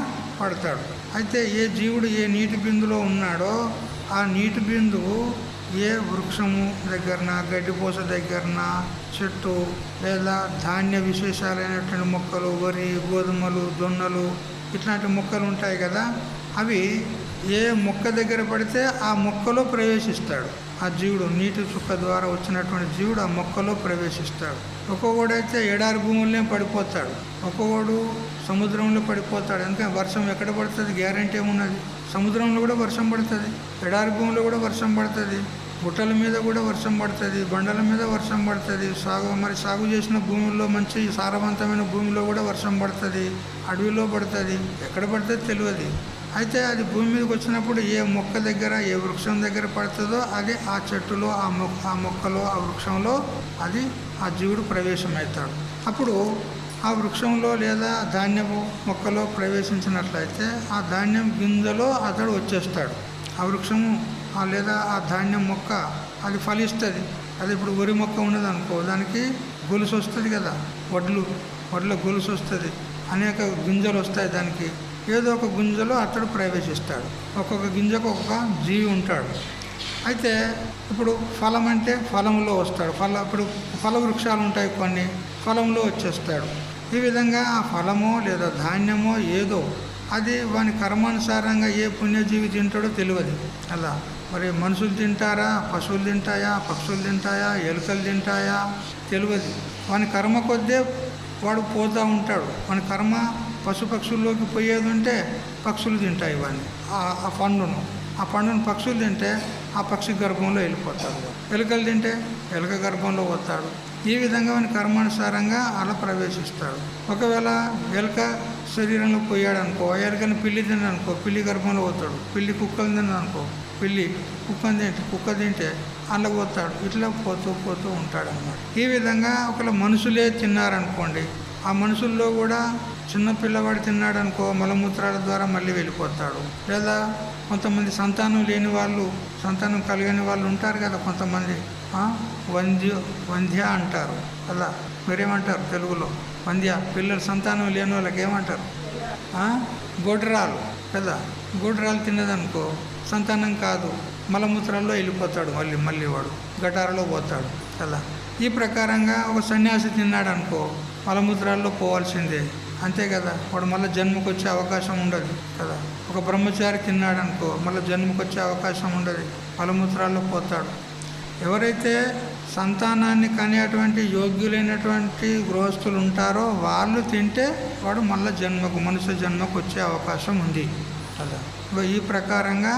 పడతాడు. అయితే ఏ జీవుడు ఏ నీటి బిందులో ఉన్నాడో ఆ నీటి బిందువు ఏ వృక్షము దగ్గరన, గడ్డిపోస దగ్గరన, చెట్టు లేదా ధాన్య విశేషాలైనటువంటి మొక్కలు, వరి, గోధుమలు, జొన్నలు ఇట్లాంటి మొక్కలు ఉంటాయి కదా, అవి ఏ మొక్క దగ్గర పడితే ఆ మొక్కలో ప్రవేశిస్తాడు. ఆ జీవుడు నీటి చుక్క ద్వారా వచ్చినటువంటి జీవుడు ఆ మొక్కలో ప్రవేశిస్తాడు. ఒక్కొక్కడైతే ఎడారి భూములనే పడిపోతాడు, ఒక్కొక్కడు సముద్రంలో పడిపోతాడు. ఎందుకంటే వర్షం ఎక్కడ పడుతుంది గ్యారంటీ ఏమున్నది? సముద్రంలో కూడా వర్షం పడుతుంది, ఎడారి భూమిలో కూడా వర్షం పడుతుంది, గుట్టల మీద కూడా వర్షం పడుతుంది, బండల మీద వర్షం పడుతుంది. సాగు చేసిన భూముల్లో మంచి సారవంతమైన భూమిలో కూడా వర్షం పడుతుంది, అడవిలో పడుతుంది, ఎక్కడ పడుతుంది తెలియదు. అయితే అది భూమి మీదకి వచ్చినప్పుడు ఏ మొక్క దగ్గర ఏ వృక్షం దగ్గర పడుతుందో అది ఆ చెట్టులో ఆ మొక్కలో ఆ వృక్షంలో అది ఆ జీవుడు ప్రవేశమవుతాడు. అప్పుడు ఆ వృక్షంలో లేదా ధాన్యపు మొక్కలో ప్రవేశించినట్లయితే ఆ ధాన్యం గింజలో అతడు వచ్చేస్తాడు. ఆ వృక్షము లేదా ఆ ధాన్యం మొక్క అది ఫలిస్తుంది. అది ఇప్పుడు వరి మొక్క ఉన్నది అనుకో, దానికి గొలుసు వస్తుంది కదా, వడ్ల గొలుసు వస్తుంది, అనేక గింజలు వస్తాయి. దానికి ఏదో ఒక గింజలో అతడు ప్రవేశిస్తాడు. ఒక్కొక్క గింజకు ఒక్కొక్క జీవి ఉంటాడు. అయితే ఇప్పుడు ఫలం అంటే ఫలంలో వస్తాడు. ఇప్పుడు ఫల వృక్షాలు ఉంటాయి కొన్ని, ఫలంలో వచ్చేస్తాడు. ఈ విధంగా ఆ ఫలమో లేదా ధాన్యమో ఏదో అది వాని కర్మానుసారంగా ఏ పుణ్యజీవి తింటాడో తెలియదు. అలా మరి మనుషులు తింటారా, పశువులు తింటాయా, పక్షులు తింటాయా, ఎలుకలు తింటాయా తెలియదు. వాని కర్మ కొద్దే వాడు పోతూ ఉంటాడు. మన కర్మ పశుపక్షుల్లోకి పోయేది ఉంటే పక్షులు తింటాయి ఇవన్నీ ఆ పండును పక్షులు తింటే ఆ పక్షి గర్భంలో వెళ్ళిపోతాడు. ఎలుకలు తింటే ఎలుక గర్భంలో పోతాడు. ఈ విధంగా వాని కర్మానుసారంగా అలా ప్రవేశిస్తాడు. ఒకవేళ ఎలుక శరీరంలో పోయాడు అనుకో, ఎలుకని పిల్లి తిననుకో, పిల్లి గర్భంలో పోతాడు. పిల్లి కుక్కలు తిననుకో, పిల్లి కుక్క తింటే అందులో పోతాడు. ఇట్లా పోతూ ఉంటాడు అన్నమాట. ఈ విధంగా ఒకవేళ మనుషులే తిన్నారనుకోండి, ఆ మనుషుల్లో కూడా చిన్న పిల్లవాడు తిన్నాడు అనుకో, మలమూత్రాల ద్వారా మళ్ళీ వెళ్ళిపోతాడు. లేదా కొంతమంది సంతానం లేని వాళ్ళు, సంతానం కలిగని వాళ్ళు ఉంటారు కదా కొంతమంది, వంధ్య అంటారు కదా. మీరేమంటారు తెలుగులో? వంధ్య పిల్లలు సంతానం లేని వాళ్ళకి ఏమంటారు? గొడ్రాలు కదా. గొడ్రాలు తిన్నదనుకో సంతానం కాదు, మలమూత్రాల్లో వెళ్ళిపోతాడు. మళ్ళీ వాడు గటారలో పోతాడు కదా. ఈ ప్రకారంగా ఒక సన్యాసి తిన్నాడు అనుకో, మలమూత్రాల్లో పోవాల్సిందే, అంతే కదా. వాడు మళ్ళీ జన్మకు వచ్చే అవకాశం ఉండదు కదా. ఒక బ్రహ్మచారి తిన్నాడు అనుకో, మళ్ళీ జన్మకు వచ్చే అవకాశం ఉండదు, మలమూత్రాల్లో పోతాడు. ఎవరైతే సంతానాన్ని కనేటువంటి యోగ్యులైనటువంటి గృహస్థులు ఉంటారో వాళ్ళు తింటే వాడు మళ్ళీ మనుష్య జన్మకు వచ్చే అవకాశం ఉంది కదా. ఈ ప్రకారంగా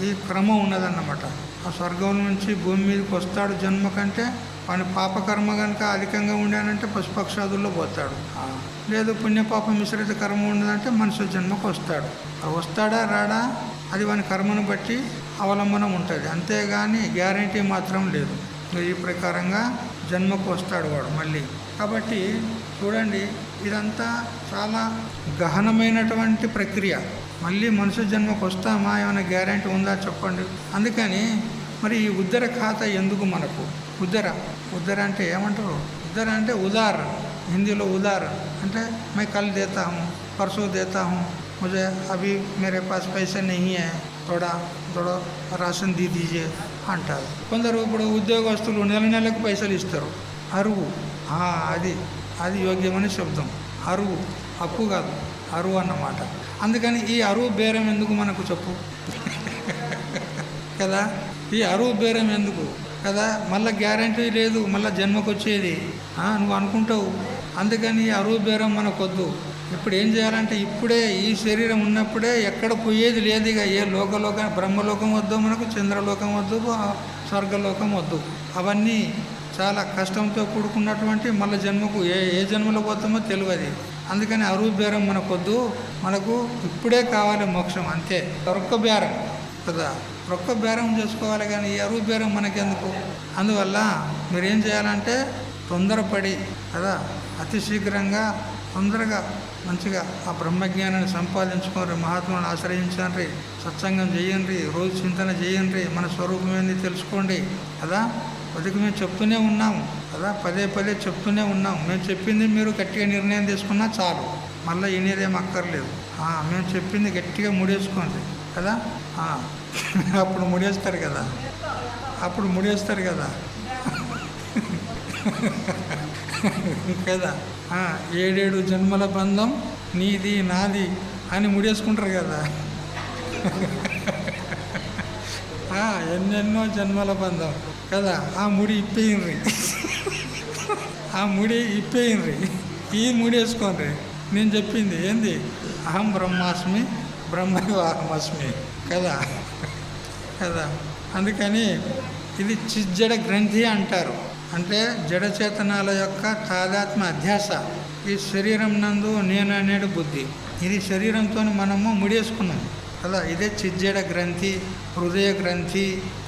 ఈ క్రమం ఉన్నదన్నమాట. ఆ స్వర్గం నుంచి భూమి మీదకి వస్తాడు జన్మ కంటే, వాని పాపకర్మ కనుక అధికంగా ఉండానంటే పశుపక్షాదుల్లో పోతాడు. లేదు పుణ్యపాప మిశ్రిత కర్మ ఉండదంటే మనుష్య జన్మకు వస్తాడు. వస్తాడా రాడా అది వాని కర్మను బట్టి అవలంబనం ఉంటుంది, అంతేగాని గ్యారంటీ మాత్రం లేదు. ఈ ప్రకారంగా జన్మకు వస్తాడు వాడు మళ్ళీ. కాబట్టి చూడండి, ఇదంతా చాలా గహనమైనటువంటి ప్రక్రియ. మళ్ళీ మనుష్య జన్మకు వస్తామా, ఏమైనా గ్యారంటీ ఉందా చెప్పండి. అందుకని మరి ఈ ఉద్దర ఖాతా ఎందుకు మనకు? ఉద్దర అంటే ఏమంటారు? ఉద్దర అంటే ఉదార్, హిందీలో ఉదార్ అంటే मैं कल देता हूँ, परसों देता हूँ, मुझे अभी मेरे पास पैसे नहीं है, थोड़ा రాషన్ దీజే అంటారు. కొందరు ఇప్పుడు ఉద్యోగస్తులు నెలకు పైసలు ఇస్తారు. అరువు, అది యోగ్యమైన శబ్దం. అరువు అప్పు కాదు, అరువు అన్నమాట. అందుకని ఈ అరువు బేరం ఎందుకు మనకు చెప్పు కదా. ఈ అరువు బేరం ఎందుకు కదా? మళ్ళీ గ్యారంటీ లేదు మళ్ళీ జన్మకు వచ్చేది నువ్వు అనుకుంటావు. అందుకని ఈ అరువు బేరం మనకొద్దు. ఇప్పుడు ఏం చేయాలంటే ఇప్పుడే ఈ శరీరం ఉన్నప్పుడే ఎక్కడ పోయేది లేదు. ఇక ఏ లోకలోకం, బ్రహ్మలోకం వద్దు మనకు, చంద్రలోకం వద్దు, స్వర్గలోకం వద్దు. అవన్నీ చాలా కష్టంతో కూడుకున్నటువంటి మళ్ళీ జన్మకు ఏ జన్మలో పోతామో తెలియదు. అందుకని అరువు బేరం మనకొద్దు, మనకు ఇప్పుడే కావాలి మోక్షం, అంతే. రొక్క బేరం కదా, రొక్క బేరం చేసుకోవాలి, కానీ ఈ అరువు బేరం మనకెందుకు? అందువల్ల మీరేం చేయాలంటే తొందరపడి కదా, అతి శీఘ్రంగా తొందరగా మంచిగా ఆ బ్రహ్మజ్ఞానాన్ని సంపాదించుకోండి, మహాత్ములను ఆశ్రయించండి, సత్సంగం చేయండి, రోజు చింతన చేయండి, మన స్వరూపం ఏంది తెలుసుకోండి కదా. కొద్దిగా మేము చెప్తూనే ఉన్నాం కదా, పదే చెప్తూనే ఉన్నాం. మేము చెప్పింది మీరు గట్టిగా నిర్ణయం తీసుకున్నా చాలు, మళ్ళీ వినేదేం అక్కర్లేదు. మేము చెప్పింది గట్టిగా ముడేసుకోండి కదా. అప్పుడు ముడేస్తారు కదా కదా. 7 జన్మల బంధం నీది నాది అని ముడేసుకుంటారు కదా. ఎన్నెన్నో జన్మల బంధం కదా. ఆ ముడి ఇప్పేయండి, ఈ ముడేసుకోండి. నేను చెప్పింది ఏంది? అహం బ్రహ్మాస్మి బ్రహ్మైవాహమస్మి కదా. అందుకని ఇది చిజ్జడ గ్రంథి అంటారు. అంటే జడచేతనాల యొక్క తాదాత్మ్య అధ్యాస. ఈ శరీరం నందు నేను అనేడు బుద్ధి, ఇది శరీరంతో మనము ముడేసుకున్నాం కదా. ఇదే చిజ్జడ గ్రంథి, హృదయ గ్రంథి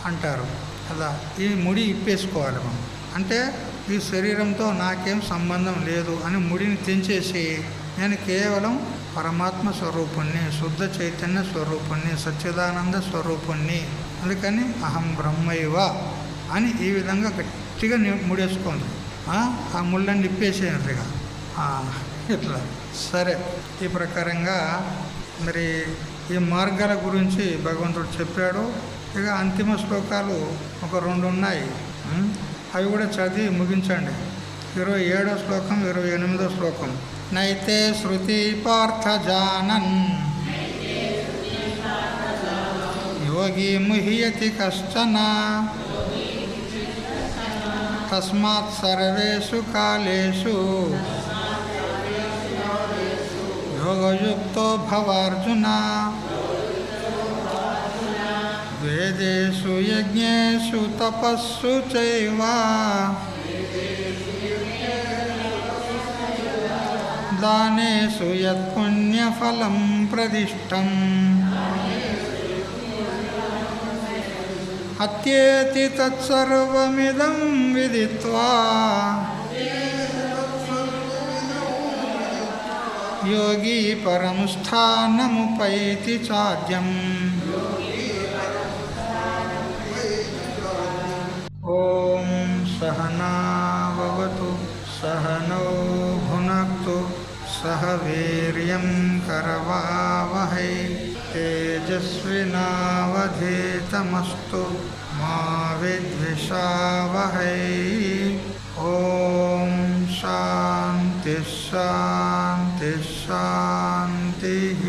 అంటారు కదా. ఈ ముడి ఇప్పేసుకోవాలి మనం. అంటే ఈ శరీరంతో నాకేం సంబంధం లేదు అని ముడిని తెంచేసి నేను కేవలం పరమాత్మ స్వరూపుణ్ణి, శుద్ధ చైతన్య స్వరూపుణ్ణి, సచ్చిదానంద స్వరూపుణ్ణి. అందుకని అహం బ్రహ్మైవ అని ఈ విధంగా గట్టిగా ముడేసుకోండి. ఆ ముళ్ళని నిప్పేసేయండి ఇట్లా. సరే, ఈ ప్రకారంగా మరి ఈ మార్గాల గురించి భగవంతుడు చెప్పాడు. ఇక అంతిమ శ్లోకాలు ఒక 2 ఉన్నాయి, అవి కూడా చదివి ముగించండి. 27వ శ్లోకం, 28వ శ్లోకం. నైతే శృతి పార్థ జానన్ యోగి ముహ్యతి కశ్చన తస్మాత్ సర్వేషు కాలేషు योगयुक्तो भवार्जुन वेदेषु यज्ञेषु तपस्सु चैव दानेषु यत्पुण्यफलं प्रदिष्टम् अत्येति तत्सर्वमिदं विदित्वा योगी परमस्थानमुपैति चाद्यम् ॐ सहना भवतु सहनौ भुनक्तु सह वीर्यं करवावहै तेजस्विनावधीतमस्तु मा विद्विषावहै ॐ शान्ति शान्ति शान्तिः।